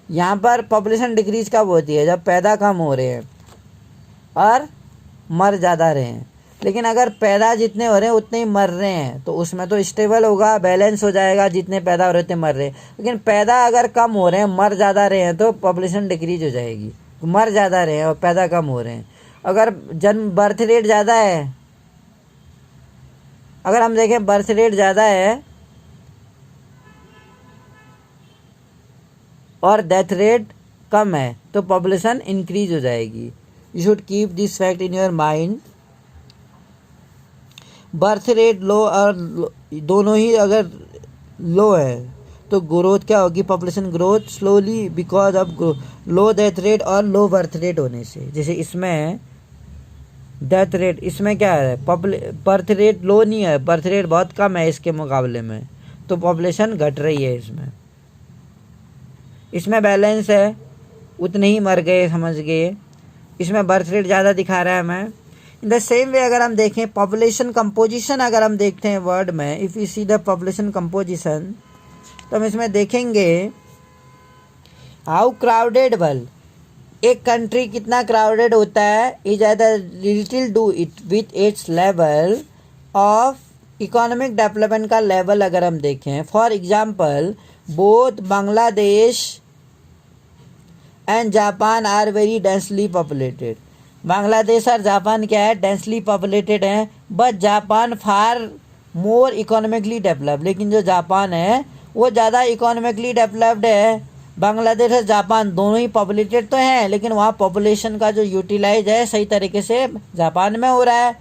यहाँ पर पॉपुलेशन डिक्रीज कब होती है? जब पैदा कम हो रहे हैं और मर ज़्यादा रहे हैं। लेकिन अगर पैदा जितने हो रहे हैं उतने ही मर रहे हैं तो उसमें तो स्टेबल होगा, बैलेंस हो जाएगा, जितने पैदा हो रहे थे मर रहे हैं। लेकिन पैदा अगर कम हो रहे हैं, मर ज़्यादा रहे हैं तो पॉपुलेशन डिक्रीज हो जाएगी। मर ज़्यादा रहे हैं और पैदा कम हो रहे हैं। अगर बर्थ रेट ज़्यादा है, अगर हम देखें बर्थ रेट ज़्यादा है और डेथ रेट कम है तो पॉपुलेशन इंक्रीज हो जाएगी। You should keep this fact in your mind. Birth rate low और दोनों ही अगर लो है तो ग्रोथ क्या होगी? Population growth slowly because of low death rate और लो बर्थ रेट होने से। जैसे इसमें डेथ रेट, इसमें क्या है? बर्थ रेट लो नहीं है, बर्थ रेट बहुत कम है इसके मुकाबले में, तो पॉपुलेशन घट रही है। इसमें बैलेंस है, उतने ही मर गए, समझ गए। इसमें बर्थ रेट ज़्यादा दिखा रहा है हमें। इन द सेम वे अगर हम देखें पॉपुलेशन कंपोजिशन, अगर हम देखते हैं वर्ड में, if you see the population composition, तो हम इसमें देखेंगे हाउ क्राउडेड वर्ल्ड, एक कंट्री कितना क्राउडेड होता है, is little do it with its level of economic development का लेवल अगर हम देखें। For example both Bangladesh and Japan are very densely populated. Bangladesh और जापान क्या है? डेंसली पॉपुलेटेड है। But Japan far more economically developed, लेकिन जो जापान है वो ज़्यादा इकोनॉमिकली डेवलप्ड है। बांग्लादेश और जापान दोनों ही पॉपुलेटेड तो हैं, लेकिन वहाँ पॉपुलेशन का जो यूटिलाइज है सही तरीके से जापान में हो रहा है।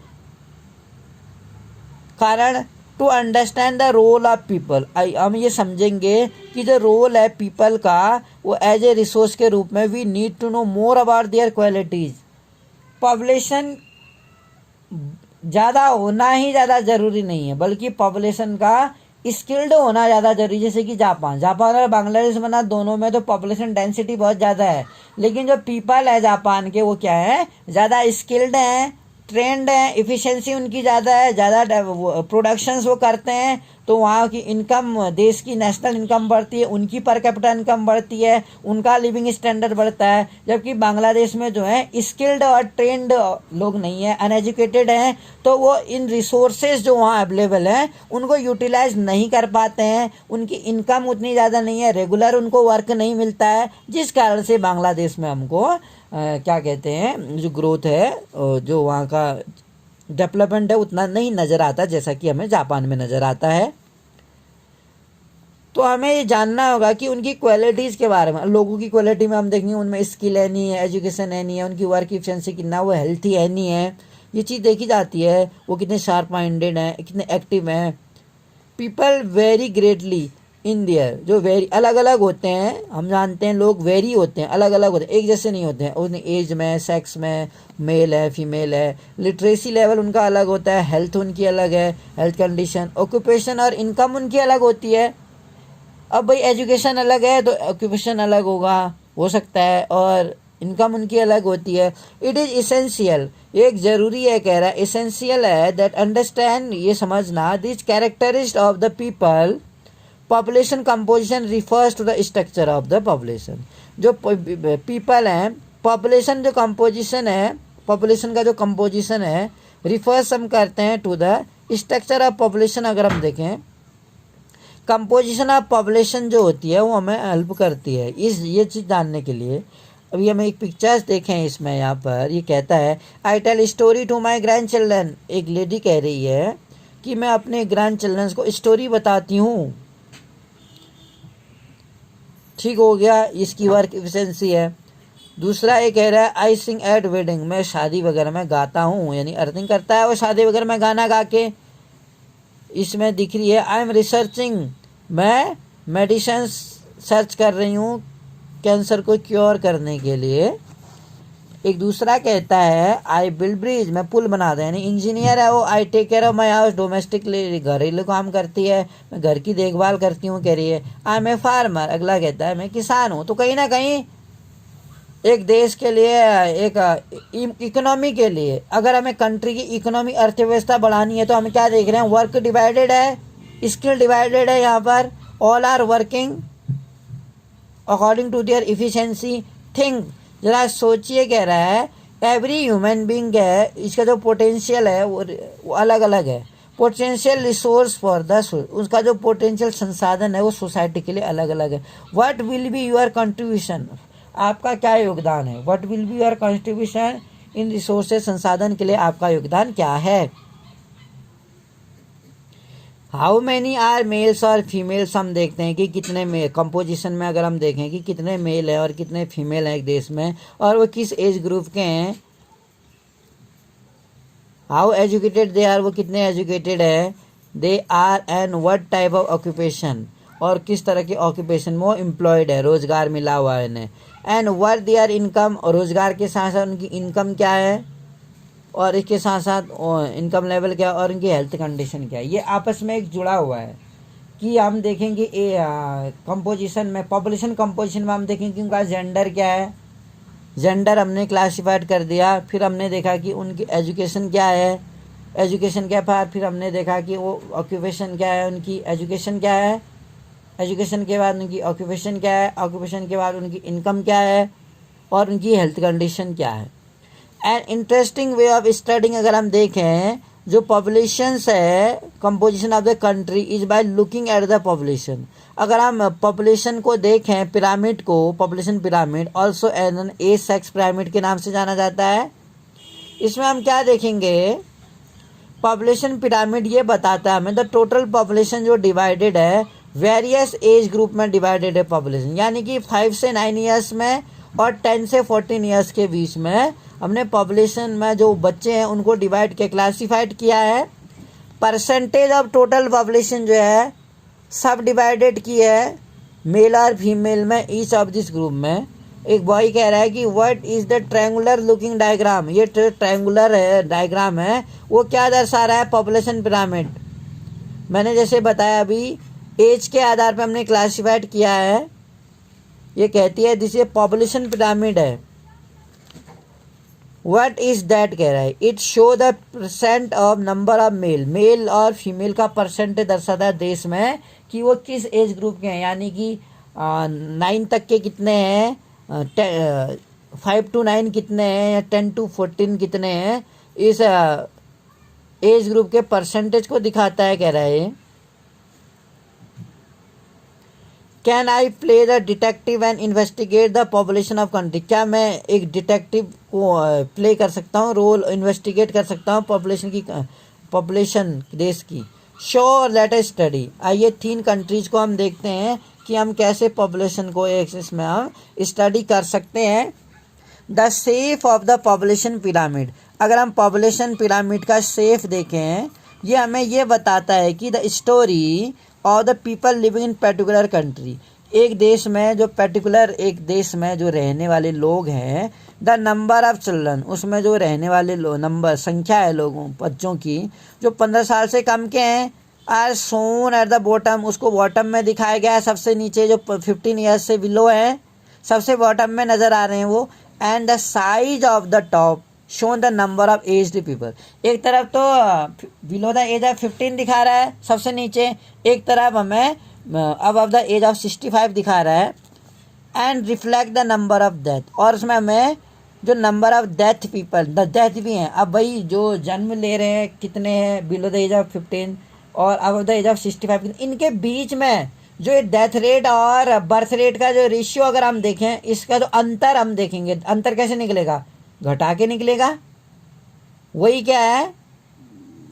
कारण to understand the role of people, हम ये समझेंगे कि जो रोल है पीपल का वो एज ए रिसोर्स के रूप में, we need to know more about their qualities. Population ज़्यादा होना ही ज़्यादा ज़रूरी नहीं है, बल्कि पॉपुलेशन का स्किल्ड होना ज़्यादा जरूरी। जैसे कि जापान और बांग्लादेश बना, दोनों में तो पॉपुलेशन डेंसिटी बहुत ज़्यादा है, लेकिन जो पीपल है जापान के वो क्या है? ज़्यादा स्किल्ड हैं, ट्रेंड है, इफ़िशेंसी उनकी ज़्यादा है, ज़्यादा प्रोडक्शंस वो करते हैं, तो वहाँ की इनकम, देश की नेशनल इनकम बढ़ती है, उनकी पर कैपिटा इनकम बढ़ती है, उनका लिविंग स्टैंडर्ड बढ़ता है। जबकि बांग्लादेश में जो है स्किल्ड और ट्रेंड लोग नहीं है, अनएजुकेटेड हैं, तो वो इन रिसोर्सेज जो वहाँ अवेलेबल हैं उनको यूटिलाइज नहीं कर पाते हैं, उनकी इनकम उतनी ज़्यादा नहीं है, रेगुलर उनको वर्क नहीं मिलता है, जिस कारण से बांग्लादेश में हमको क्या कहते हैं, जो ग्रोथ है, जो वहाँ का डेवलपमेंट है उतना नहीं नज़र आता जैसा कि हमें जापान में नज़र आता है। तो हमें ये जानना होगा कि उनकी क्वालिटीज़ के बारे में। लोगों की क्वालिटी में हम देखेंगे उनमें स्किल है नहीं है, एजुकेशन है नहीं है, उनकी वर्क इफिशिएंसी कितना, वो हेल्थी है नहीं है, ये चीज़ देखी जाती है। वो कितने शार्प माइंडेड हैं, कितने एक्टिव हैं। People very greatly in their, जो वेरी अलग अलग होते हैं, हम जानते हैं लोग वेरी होते हैं, अलग अलग होते हैं, एक जैसे नहीं होते हैं। उन एज में, सेक्स में, मेल है, फीमेल है, लिटरेसी लेवल उनका अलग होता है, हेल्थ उनकी अलग है, हेल्थ कंडीशन, ऑक्यूपेशन और इनकम उनकी अलग होती है। अब भाई एजुकेशन अलग है तो ऑक्यूपेशन अलग होगा, हो सकता है, और इनकम उनकी अलग होती है। इट इज़ इसेंशियल, एक ज़रूरी है, कह रहा है इसेंशियल है, दैट अंडरस्टैंड, ये समझना, this characteristic of the people population composition refers to the structure of the population. जो पीपल हैं, पॉपुलेशन जो कंपोजिशन है, पॉपुलेशन का जो कंपोजिशन है, रिफर्स हम करते हैं to the structure of population. अगर हम देखें कंपोजिशन ऑफ पॉपुलेशन जो होती है वो हमें हेल्प करती है ये चीज़ जानने के लिए। अभी हमें एक पिक्चर्स देखें इसमें, यहाँ पर ये कहता है I tell story to my grandchildren. एक लेडी कह रही है कि मैं अपने ग्रैंड चिल्ड्रंस को स्टोरी बताती हूँ। ठीक हो गया, इसकी वर्क एफिशिएंसी है। दूसरा ये कह रहा है आई सिंग एट वेडिंग, मैं शादी वगैरह में गाता हूँ, यानी अर्निंग करता है वो शादी वगैरह में गाना गा के। इसमें दिख रही है आई एम रिसर्चिंग, मैं मेडिसिन सर्च कर रही हूँ कैंसर को क्योर करने के लिए। एक दूसरा कहता है आई बिल्ड ब्रिज, मैं पुल बना दें, यानी इंजीनियर है वो। I take care of my house, domestically, घरेलू काम करती है, मैं घर की देखभाल करती हूँ, कह रही है। आई एम ए फार्मर, अगला कहता है मैं किसान हूँ। तो कहीं ना कहीं एक देश के लिए, एक इकोनॉमी के लिए, अगर हमें कंट्री की इकोनॉमी अर्थव्यवस्था बढ़ानी है तो हम क्या देख रहे हैं, वर्क डिवाइडेड है, स्किल डिवाइडेड है। यहाँ पर all are working according to their efficiency. Think, जरा सोचिए, कह रहा है एवरी ह्यूमन बींग है, इसका जो पोटेंशियल है वो अलग अलग है। पोटेंशियल रिसोर्स फॉर द, उसका जो पोटेंशियल संसाधन है वो सोसाइटी के लिए अलग अलग है। What will be your contribution, आपका क्या योगदान है। What will be your contribution in resources, संसाधन के लिए आपका योगदान क्या है। हाउ मैनी आर मेल्स और फीमेल्स, हम देखते हैं कि कितने कंपोजिशन में अगर हम देखें कि कितने मेल हैं और कितने फीमेल हैं एक देश में, और वो किस एज ग्रुप के हैं। हाउ एजुकेटेड दे आर, वो कितने एजुकेटेड है। They are and what type of occupation, और किस तरह के ऑक्यूपेशन में वो एम्प्लॉयड है, रोजगार मिला हुआ है इन्हें। एंड व्हाट देयर इनकम, और रोजगार के साथ साथ उनकी इनकम क्या है, और इसके साथ साथ इनकम लेवल क्या है, और उनकी हेल्थ कंडीशन क्या है। ये आपस में एक जुड़ा हुआ है कि हम देखेंगे कंपोजिशन में, पॉपुलेशन कंपोजिशन में हम देखेंगे कि उनका जेंडर क्या है। जेंडर हमने क्लासिफाइड कर दिया, फिर हमने देखा कि उनकी एजुकेशन क्या है, एजुकेशन क्या है, फिर हमने देखा कि वो ऑक्यूपेशन क्या है, उनकी एजुकेशन क्या है, एजुकेशन के बाद उनकी ऑक्यूपेशन क्या है, ऑक्यूपेशन के बाद उनकी इनकम क्या है, और उनकी हेल्थ कंडीशन क्या है। And interesting way of studying, अगर हम देखें जो पॉपुलेशंस है, composition of the country is by looking at the population. अगर हम पॉपुलेशन को देखें, पिरामिड को, population pyramid also an a sex pyramid के नाम से जाना जाता है। इसमें हम क्या देखेंगे, पॉपुलेशन पिरामिड ये बताता है हमें द टोटल पॉपुलेशन जो डिवाइडेड है वेरियस एज ग्रुप में डिवाइडेड है पॉपुलेशन, यानी कि 5 से 9 ईयर्स में और 10 से 14 ईयर्स के बीच में हमने पॉपुलेशन में जो बच्चे हैं उनको डिवाइड किया, क्लासिफाइड किया है। परसेंटेज ऑफ टोटल पॉपुलेशन जो है सब डिवाइडेड की है मेल और फीमेल में, ईच ऑफ दिस ग्रुप में। एक बॉय कह रहा है कि what is the triangular looking diagram, ये ट्रायंगुलर है डायग्राम है, वो क्या दर्शा रहा है, पॉपुलेशन पिरामिड। मैंने जैसे बताया अभी, एज के आधार पर हमने क्लासिफाइड किया है। ये कहती है दिस ये पॉपुलेशन पिरामिड है। व्हाट इज दैट, कह रहा है it show the percent of number of male, male और फीमेल का परसेंटेज दर्शाता है देश में कि वो किस एज ग्रुप के हैं, यानी कि 9 तक के कितने हैं, 5 to 9 कितने हैं, या 10 to 14 कितने हैं। इस एज ग्रुप के परसेंटेज को दिखाता है, कह रहा है। Can I play the detective and investigate the population of country, क्या मैं एक डिटेक्टिव को प्ले कर सकता हूँ, रोल इन्वेस्टिगेट कर सकता हूँ पॉपुलेशन देश की। Sure, let us study. आइए 3 कंट्रीज को हम देखते हैं कि हम कैसे पॉपुलेशन को एक्सिस में हम स्टडी कर सकते हैं। The shape of the population pyramid, अगर हम पॉपुलेशन पिरामिड का शेप देखें, ये हमें ये बताता है कि द स्टोरी और the people living in particular country, एक देश में जो पर्टिकुलर एक देश में जो रहने वाले लोग हैं, द नंबर ऑफ चिल्ड्रन, उसमें जो रहने वाले नंबर संख्या है लोगों बच्चों की जो 15 साल से कम के हैं, are shown at the bottom, उसको बॉटम में दिखाया गया है। सबसे नीचे जो 15 ईयर्स से बिलो है सबसे बॉटम में नज़र आ रहे हैं वो। And the size of the top shown the number of aged people, एक तरफ तो बिलो द एज ऑफ 15 दिखा रहा है सबसे नीचे, एक तरफ हमें अब द एज ऑफ 65 दिखा रहा है। And reflect the number of death, और उसमें हमें जो number of death people, the death भी हैं, अब भाई जो जन्म ले रहे हैं कितने हैं बिलो द एज ऑफ 15 और अब द एज ऑफ 65, इनके बीच में जो डेथ रेट और बर्थ रेट का जो रेशियो अगर हम देखें, इसका जो अंतर हम देखेंगे, अंतर कैसे निकलेगा, घटा के निकलेगा। वही क्या है,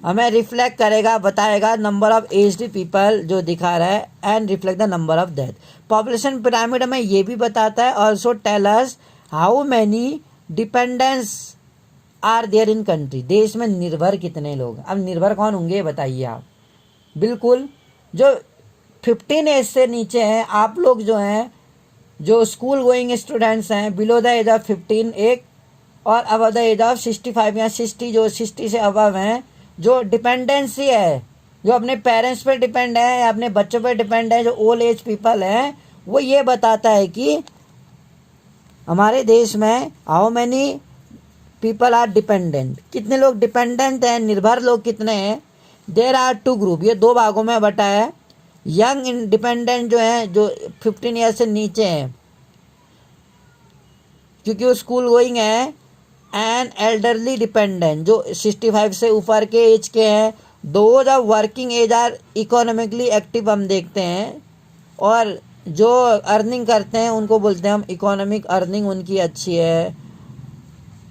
हमें रिफ्लेक्ट करेगा, बताएगा नंबर ऑफ एज्ड पीपल जो दिखा रहा है, and reflect the number of death. Population pyramid हमें ये भी बताता है, also tell us how many dependence are there in country, देश में निर्भर कितने लोग। अब निर्भर कौन होंगे बताइए आप। बिल्कुल, जो 15 एज से नीचे हैं आप लोग जो हैं, जो स्कूल गोइंग स्टूडेंट्स हैं बिलो द एज ऑफ 15 एक, और अबव द एज ऑफ 65 या 60, जो 60 से अबव हैं, जो डिपेंडेंसी है, जो अपने पेरेंट्स पे डिपेंड है या अपने बच्चों पे डिपेंड है, जो ओल्ड एज पीपल हैं, वो ये बताता है कि हमारे देश में how many people are dependent, कितने लोग डिपेंडेंट हैं, निर्भर लोग कितने हैं। देर आर टू ग्रुप, ये दो भागों में बटा है। यंग इंडिपेंडेंट जो है, जो 15 ईयर से नीचे हैं क्योंकि वो स्कूल गोइंग है। एंड एल्डरली डिपेंडेंट जो 65 से ऊपर के एज के हैं। दो जब working age are economically active हम देखते हैं, और जो अर्निंग करते हैं उनको बोलते हैं हम इकोनॉमिक अर्निंग उनकी अच्छी है।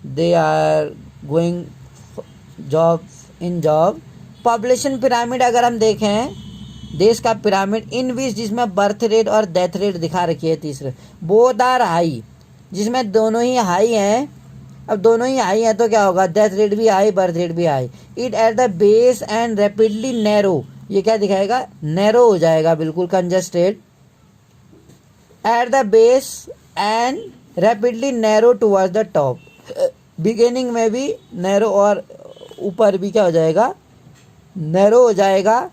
They are going job in job. Population pyramid अगर हम देखें, देश का पिरामिड इन विच, जिसमें बर्थ रेट और डेथ रेट दिखा रखी है तीसरे, बोथ आर हाई, जिसमें दोनों ही हाई हैं। अब दोनों ही हाई हैं तो क्या होगा, डेथ रेट भी हाई, बर्थ रेट भी high. It at the base and rapidly narrow, ये क्या दिखाएगा, नैरो हो जाएगा, बिल्कुल congested. Eight the base and rapidly narrow towards the top, beginning में भी नैरो और ऊपर भी क्या हो जाएगा, नैरो हो जाएगा।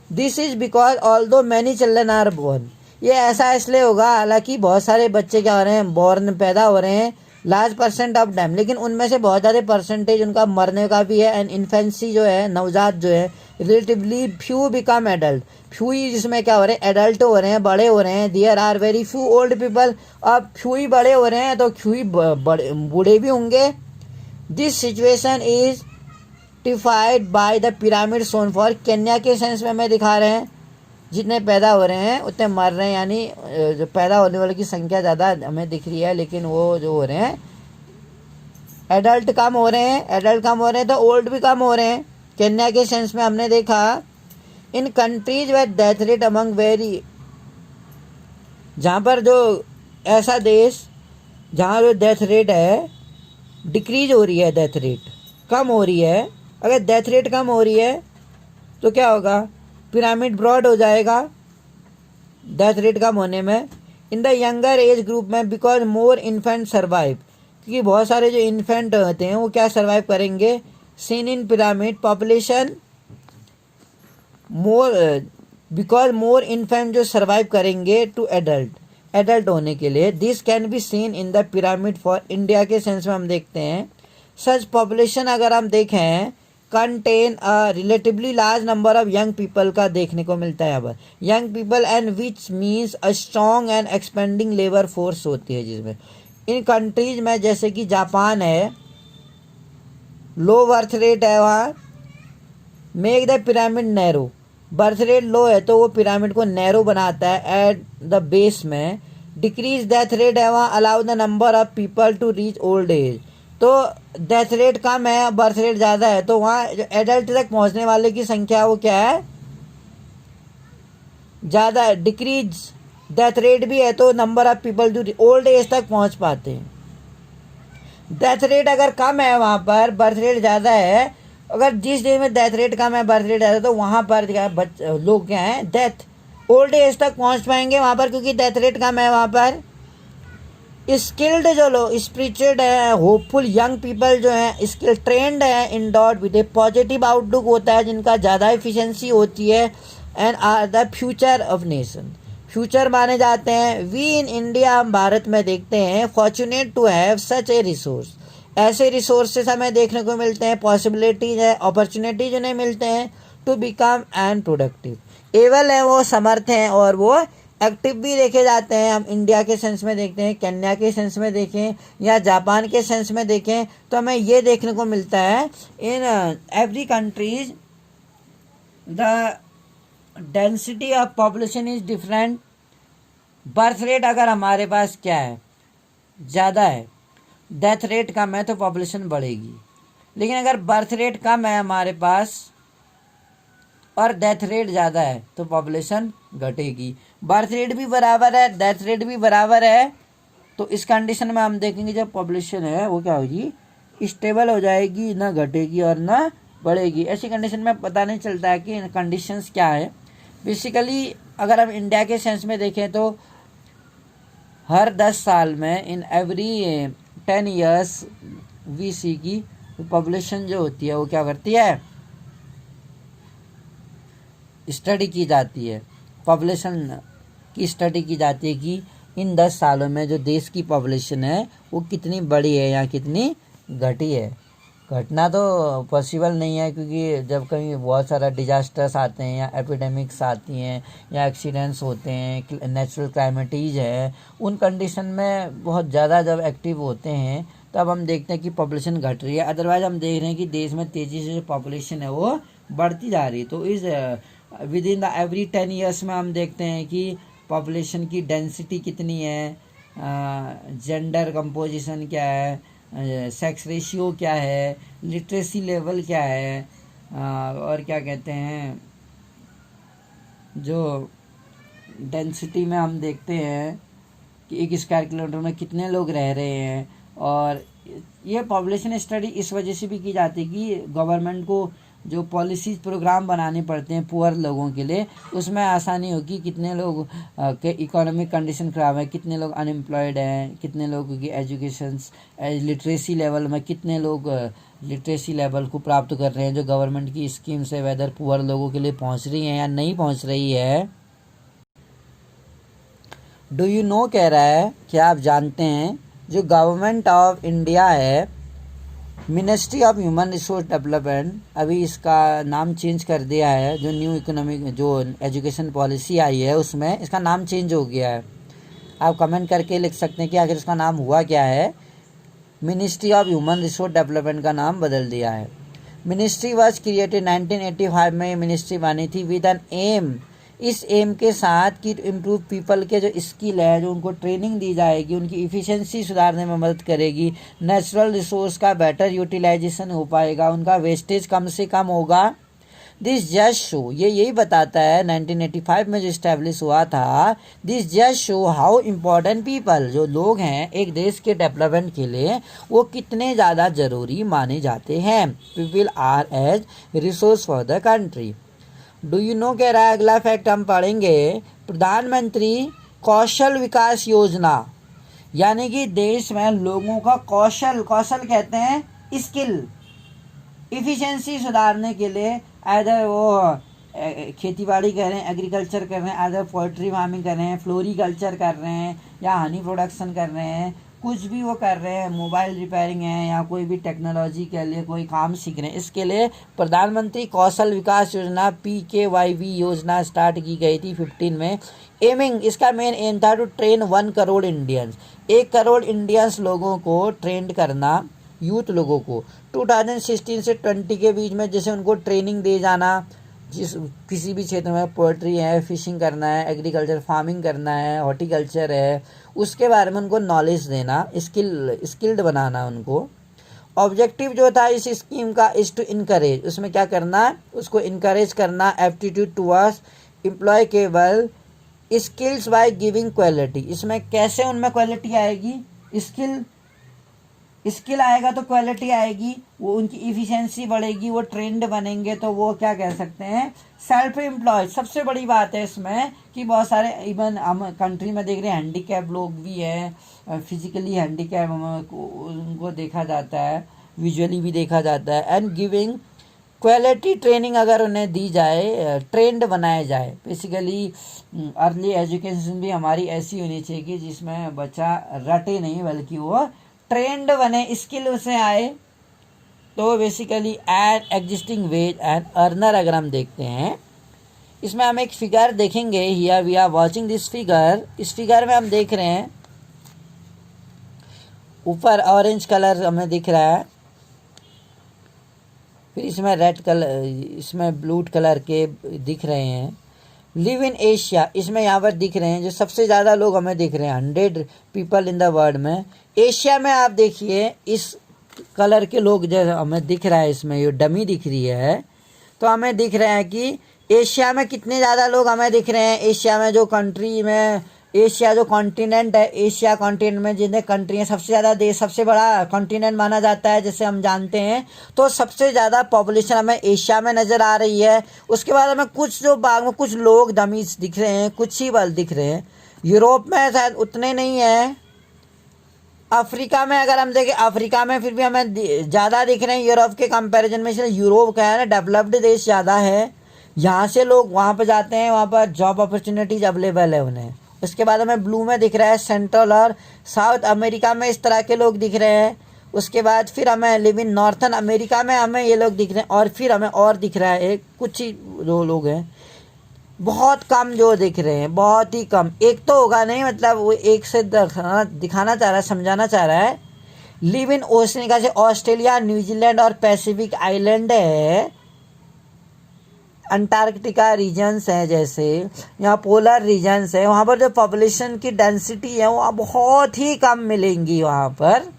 This is because although many children are born, ये ऐसा इसलिए होगा हालांकि बहुत सारे बच्चे क्या हो रहे हैं, बोर्न पैदा हो रहे हैं, लार्ज परसेंट ऑफ डैम, लेकिन उनमें से बहुत ज़्यादा परसेंटेज उनका मरने का भी है। एंड इन्फेंसी जो है, नवजात जो है, relatively few become adult, few ही जिसमें क्या हो रहे हैं, एडल्ट हो रहे हैं, बड़े हो रहे हैं। There are very few old people, अब फ्यू ही बड़े हो रहे हैं तो फ्यू ही बड़े बूढ़े भी होंगे। This situation is typified by the pyramid shown for, Kenya के सेंस में हमें दिखा रहे हैं जितने पैदा हो रहे हैं उतने मर रहे हैं, यानी जो पैदा होने वाले की संख्या ज़्यादा हमें दिख रही है, लेकिन वो जो हो रहे हैं एडल्ट कम हो रहे हैं, एडल्ट कम हो रहे हैं तो ओल्ड भी कम हो रहे हैं। केन्या के सेंस में हमने देखा in countries where death rate among very, जहाँ पर जो ऐसा देश जहाँ जो डेथ रेट है डिक्रीज हो रही है, डेथ रेट कम हो रही है। अगर डेथ रेट कम हो रही है तो क्या होगा, पिरामिड ब्रॉड हो जाएगा डेथ रेट कम होने में। In the younger age group में बिकॉज मोर इन्फेंट सर्वाइव, क्योंकि बहुत सारे जो इन्फेंट होते हैं वो क्या सर्वाइव करेंगे, seen in pyramid population more, because more infant जो सर्वाइव करेंगे टू एडल्ट होने के लिए। This can be seen in the pyramid for India के सेंस में हम देखते हैं। सच पॉपुलेशन अगर हम देखें contain a relatively large number of young people का देखने को मिलता है यहाँ पर, young people, and which means a strong and expanding labour force होती है, जिसमें इन कंट्रीज में जैसे कि जापान है, लो बर्थ रेट है, वहाँ make the pyramid narrow, birth rate low है तो वो पिरामिड को नैरो बनाता है एट द बेस में। डिक्रीज डेथ रेट है वहाँ, allow the number of people to reach old age, तो डेथ रेट कम है, बर्थ रेट ज़्यादा है, तो वहाँ एडल्ट तक पहुँचने वाले की संख्या वो क्या है, ज़्यादा है। डिक्रीज डेथ रेट भी है तो नंबर ऑफ पीपल जो ओल्ड एज तक पहुँच पाते हैं। डेथ रेट अगर कम है वहाँ पर, बर्थ रेट ज़्यादा है, अगर जिस डेज में डेथ रेट कम है, बर्थ रेट ज़्यादा, तो वहाँ पर क्या लोग क्या हैं, डेथ ओल्ड एज तक पहुँच पाएंगे वहाँ पर, क्योंकि डेथ रेट कम है वहाँ पर। स्किल्ड जो लोग, स्पिरिचुअल है, होपफुल यंग पीपल जो हैं, स्किल ट्रेंड है, endowed with a positive outlook होता है, जिनका ज़्यादा एफिशिएंसी होती है, and are the future of nation, future माने जाते हैं। वी इन इंडिया, हम भारत में देखते हैं, fortunate to have such a resource, ऐसे रिसोर्सेस हमें देखने को मिलते हैं, पॉसिबिलिटीज है, अपॉर्चुनिटीज उन्हें मिलते हैं to become and productive, able है वो, समर्थ हैं और वो एक्टिव भी देखे जाते हैं। हम इंडिया के सेंस में देखते हैं, केन्या के सेंस में देखें या जापान के सेंस में देखें तो हमें ये देखने को मिलता है in every countries the density of population is different. Birth rate अगर हमारे पास क्या है, ज़्यादा है, डेथ रेट कम है तो पॉपुलेशन बढ़ेगी, लेकिन अगर बर्थ रेट कम है हमारे पास और डेथ रेट ज़्यादा है तो पॉपुलेशन घटेगी। बर्थ रेट भी बराबर है, डेथ रेट भी बराबर है, तो इस कंडीशन में हम देखेंगे जब पॉपुलेशन है वो क्या होगी, स्टेबल हो जाएगी, ना घटेगी और ना बढ़ेगी। ऐसी कंडीशन में पता नहीं चलता है कि कंडीशंस क्या है। बेसिकली अगर हम इंडिया के सेंस में देखें तो हर 10 साल में, इन एवरी 10 ईयर्स वी सी की पॉपुलेशन जो होती है वो क्या करती है, स्टडी की जाती है, पॉपुलेशन की स्टडी की जाती है कि इन 10 सालों में जो देश की पॉपुलेशन है वो कितनी बढ़ी है या कितनी घटी है। घटना तो पॉसिबल नहीं है, क्योंकि जब कहीं बहुत सारा डिजास्टर्स आते हैं या एपिडेमिक्स आती हैं या एक्सीडेंट्स होते हैं, नेचुरल क्लाइमेटीज है, उन कंडीशन में बहुत ज़्यादा जब एक्टिव होते हैं तब हम देखते हैं कि पॉपुलेशन घट रही है। अदरवाइज हम देख रहे हैं कि देश में तेज़ी से जो पॉपुलेशन है वो बढ़ती जा रही है। तो इस with in the every 10 years में हम देखते हैं कि पॉपुलेशन की डेंसिटी कितनी है, जेंडर कंपोजिशन क्या है, सेक्स रेशियो क्या है, लिटरेसी लेवल क्या है, और क्या कहते हैं, जो डेंसिटी में हम देखते हैं कि 1 स्क्वायर किलोमीटर में कितने लोग रह रहे हैं। और ये पॉपुलेशन स्टडी इस वजह से भी की जाती है कि गवर्नमेंट को जो पॉलिसीज प्रोग्राम बनाने पड़ते हैं पुअर लोगों के लिए, उसमें आसानी होगी कितने लोग के इकोनॉमिक कंडीशन ख़राब है, कितने लोग अनएम्प्लॉयड हैं, कितने लोगों की एजुकेशन लिटरेसी लेवल में कितने लोग लिटरेसी लेवल को प्राप्त कर रहे हैं जो गवर्नमेंट की स्कीम से वेदर पुअर लोगों के लिए पहुंच रही है या नहीं पहुंच रही है। डू यू नो कह रहा है, क्या आप जानते हैं जो गवर्नमेंट ऑफ इंडिया है, ministry of human resource development, अभी इसका नाम चेंज कर दिया है। जो न्यू इकोनॉमिक जो एजुकेशन पॉलिसी आई है उसमें इसका नाम चेंज हो गया है। आप कमेंट करके लिख सकते हैं कि आखिर उसका नाम हुआ क्या है। Ministry of human resource development का नाम बदल दिया है। मिनिस्ट्री वॉज क्रिएटेड 1985 में मिनिस्ट्री बनी थी विद एन एम, इस एम के साथ कि इम्प्रूव पीपल के जो स्किल है, जो उनको ट्रेनिंग दी जाएगी, उनकी इफ़िशेंसी सुधारने में मदद करेगी, नेचुरल रिसोर्स का बेटर यूटिलाइजेशन हो पाएगा, उनका वेस्टेज कम से कम होगा। दिस जस्ट शो, ये यही बताता है 1985 में जो इस्टेब्लिश हुआ था, this just show how important people, जो लोग हैं एक देश के डेवलपमेंट के लिए वो कितने ज़्यादा ज़रूरी माने जाते हैं। People are as resource for the country. Do you know कह रहा है, अगला फैक्ट हम पढ़ेंगे, प्रधानमंत्री कौशल विकास योजना, यानी कि देश में लोगों का कौशल कहते हैं स्किल, इफ़िशेंसी सुधारने के लिए, आइदर वो खेतीबाड़ी कर रहे हैं, एग्रीकल्चर कर रहे हैं, आइदर पोल्ट्री फार्मिंग कर रहे हैं, फ्लोरीकल्चर कर रहे हैं, या हनी प्रोडक्शन कर रहे हैं, कुछ भी वो कर रहे हैं, मोबाइल रिपेयरिंग है या कोई भी टेक्नोलॉजी के लिए कोई काम सीख रहे हैं, इसके लिए प्रधानमंत्री कौशल विकास योजना PKYV योजना स्टार्ट की गई थी 15 में। एमिंग, इसका मेन एम था to train 1 crore Indians, 1 crore Indians लोगों को ट्रेंड करना, यूथ लोगों को 2016 से 20 के बीच में, जैसे उनको ट्रेनिंग दे जाना, जिस किसी भी क्षेत्र में पोल्ट्री है, फिशिंग करना है, एग्रीकल्चर फार्मिंग करना है, हॉर्टिकल्चर है, उसके बारे में उनको नॉलेज देना, स्किल्ड बनाना उनको। ऑब्जेक्टिव जो था इस स्कीम का इज़ टू इनकरेज, उसमें क्या करना है, उसको इनकरेज करना, aptitude towards employable skills by giving quality. इसमें कैसे उनमें क्वालिटी आएगी, स्किल आएगा तो क्वालिटी आएगी, वो उनकी इफ़िशेंसी बढ़ेगी, वो ट्रेंड बनेंगे, तो वो क्या कह सकते हैं, सेल्फ एम्प्लॉयड। सबसे बड़ी बात है इसमें कि बहुत सारे इवन हम कंट्री में देख रहे हैं हैंडीकैप लोग भी हैं, फिजिकली हैंडीकैप उनको देखा जाता है, विजुअली भी देखा जाता है। एंड गिविंग क्वालिटी ट्रेनिंग अगर उन्हें दी जाए, ट्रेंड बनाया जाए, बेसिकली अर्ली एजुकेशन भी हमारी ऐसी होनी चाहिए कि जिसमें बच्चा रटे नहीं बल्कि वो ट्रेंड बने, स्किल उसे आए। तो basically add existing wage and earner अगर हम देखते हैं, इसमें हम एक फिगर देखेंगे, here we are watching this figure. इस फिगर में हम देख रहे हैं ऊपर ऑरेंज कलर हमें दिख रहा है, फिर इसमें रेड कलर, इसमें ब्लू कलर के दिख रहे हैं। लिव इन एशिया, इसमें यहाँ पर दिख रहे हैं जो सबसे ज़्यादा लोग हमें दिख रहे हैं, 100 पीपल इन द वर्ल्ड में। एशिया में आप देखिए इस कलर के लोग जो हमें दिख रहा है, इसमें ये डमी दिख रही है, तो हमें दिख रहा है कि एशिया में कितने ज़्यादा लोग हमें दिख रहे हैं। एशिया में जो कंट्री में, एशिया जो कॉन्टिनेंट है, एशिया कॉन्टिनेंट में जितने कंट्री हैं, सबसे ज़्यादा देश, सबसे बड़ा कॉन्टिनेंट माना जाता है जैसे हम जानते हैं, तो सबसे ज़्यादा पॉपुलेशन हमें एशिया में नज़र आ रही है। उसके बाद हमें कुछ जो बाग में कुछ लोग डमीज दिख रहे हैं, कुछ ही बल दिख रहे हैं। यूरोप में शायद उतने नहीं हैं। अफ्रीका में अगर हम देखें, अफ्रीका में फिर भी हमें ज़्यादा दिख रहे हैं यूरोप के कंपैरिजन में, इसलिए यूरोप का है ना डेवलप्ड देश ज़्यादा है, यहाँ से लोग वहाँ पर जाते हैं, वहाँ पर जॉब अपॉर्चुनिटीज़ अवेलेबल है उन्हें, उसके बाद हमें ब्लू में दिख रहा है सेंट्रल और साउथ अमेरिका में इस तरह के लोग दिख रहे हैं। उसके बाद फिर हमें लिव इन नॉर्थन अमेरिका में हमें ये लोग दिख रहे हैं, और फिर हमें और दिख रहा है एक कुछ ही लोग हैं, बहुत कम जो दिख रहे हैं, बहुत ही कम। एक तो होगा नहीं, मतलब वो एक से दिखाना चाह रहा है, समझाना चाह रहा है। लिव इन ओशनिका से ऑस्ट्रेलिया, न्यूजीलैंड और पैसिफिक आइलैंड है, अंटार्कटिका रीजन्स है, जैसे यहाँ पोलर रीजन्स है, वहाँ पर जो पॉपुलेशन की डेंसिटी है वहाँ बहुत ही कम मिलेंगी। वहाँ पर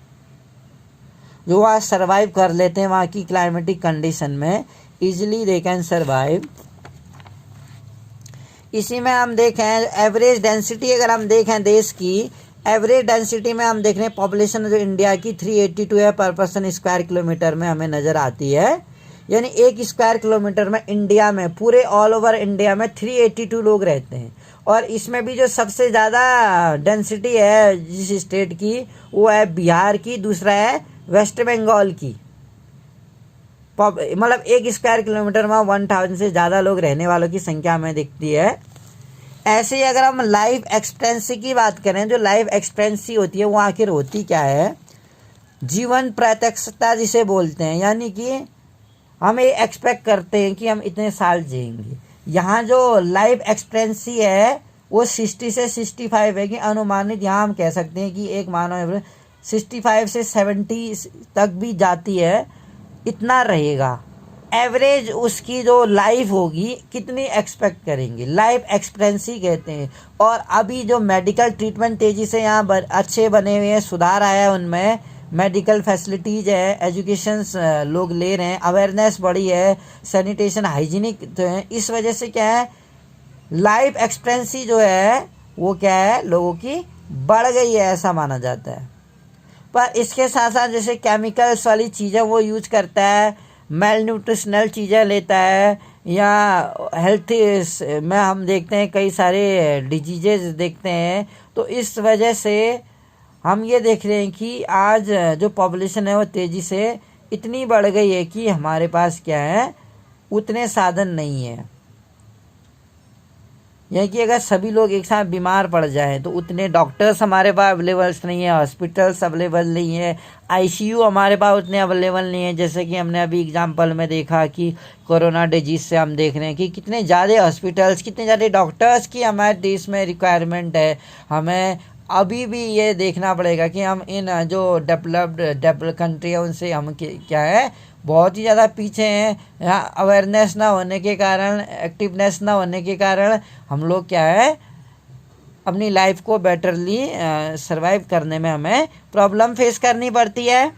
जो वहाँ सर्वाइव कर लेते हैं वहाँ की क्लाइमेटिक कंडीशन में, इजीली दे कैन सर्वाइव। इसी में हम देखें एवरेज डेंसिटी, अगर हम देखें देश की एवरेज डेंसिटी में हम देख रहे हैं पॉपुलेशन जो इंडिया की 382 है पर पर्सन स्क्वायर किलोमीटर में हमें नज़र आती है। यानी एक स्क्वायर किलोमीटर में इंडिया में, पूरे ऑल ओवर इंडिया में 382 लोग रहते हैं। और इसमें भी जो सबसे ज़्यादा डेंसिटी है जिस स्टेट की, वो है बिहार की, दूसरा है वेस्ट बंगाल की। मतलब एक स्क्वायर किलोमीटर में 1000 से ज़्यादा लोग रहने वालों की संख्या हमें दिखती है। ऐसे ही अगर हम लाइफ एक्सपेक्टेंसी की बात करें, जो लाइफ एक्सपेक्टेंसी होती है वो आखिर होती क्या है? जीवन प्रत्यक्षता जिसे बोलते हैं, यानी कि हम ये एक्सपेक्ट करते हैं कि हम इतने साल जिएंगे। यहाँ जो लाइफ एक्सपेक्टेंसी है वो 60 से 65 है कि अनुमानित। यहाँ हम कह सकते हैं कि एक मानव 65 से 70 तक भी जाती है, इतना रहेगा एवरेज। उसकी जो लाइफ होगी कितनी एक्सपेक्ट करेंगे, लाइफ एक्सपेक्टेंसी कहते हैं। और अभी जो मेडिकल ट्रीटमेंट तेज़ी से यहाँ अच्छे बने हुए हैं, सुधार आया है उनमें, मेडिकल फैसिलिटीज़ है, एजुकेशन लोग ले रहे हैं, अवेयरनेस बढ़ी है, सैनिटेशन हाइजीनिक तो है। इस वजह से क्या है, लाइफ एक्सपेक्टेंसी जो है वो क्या है, लोगों की बढ़ गई है, ऐसा माना जाता है। पर इसके साथ साथ जैसे केमिकल्स वाली चीज़ें वो यूज करता है, मेल न्यूट्रिशनल चीज़ें लेता है, या हेल्थ में हम देखते हैं कई सारे डिजीजेज देखते हैं। तो इस वजह से हम ये देख रहे हैं कि आज जो पॉपुलेशन है वो तेज़ी से इतनी बढ़ गई है कि हमारे पास क्या है, उतने साधन नहीं है। यानी कि अगर सभी लोग एक साथ बीमार पड़ जाएं तो उतने डॉक्टर्स हमारे पास अवेलेबल्स नहीं है, हॉस्पिटल्स अवेलेबल नहीं है, आईसीयू हमारे पास उतने अवेलेबल नहीं है। जैसे कि हमने अभी एग्जांपल में देखा कि कोरोना डिजीज़ से हम देख रहे हैं कि कितने ज़्यादा हॉस्पिटल्स, कितने ज़्यादा डॉक्टर्स की हमारे देश में रिक्वायरमेंट है। हमें अभी भी ये देखना पड़ेगा कि हम इन जो डेवलप्ड कंट्री है उनसे हम क्या है, बहुत ही ज़्यादा पीछे हैं। यहाँ अवेयरनेस ना होने के कारण, एक्टिवनेस ना होने के कारण हम लोग क्या है, अपनी लाइफ को बेटरली सर्वाइव करने में हमें प्रॉब्लम फेस करनी पड़ती है।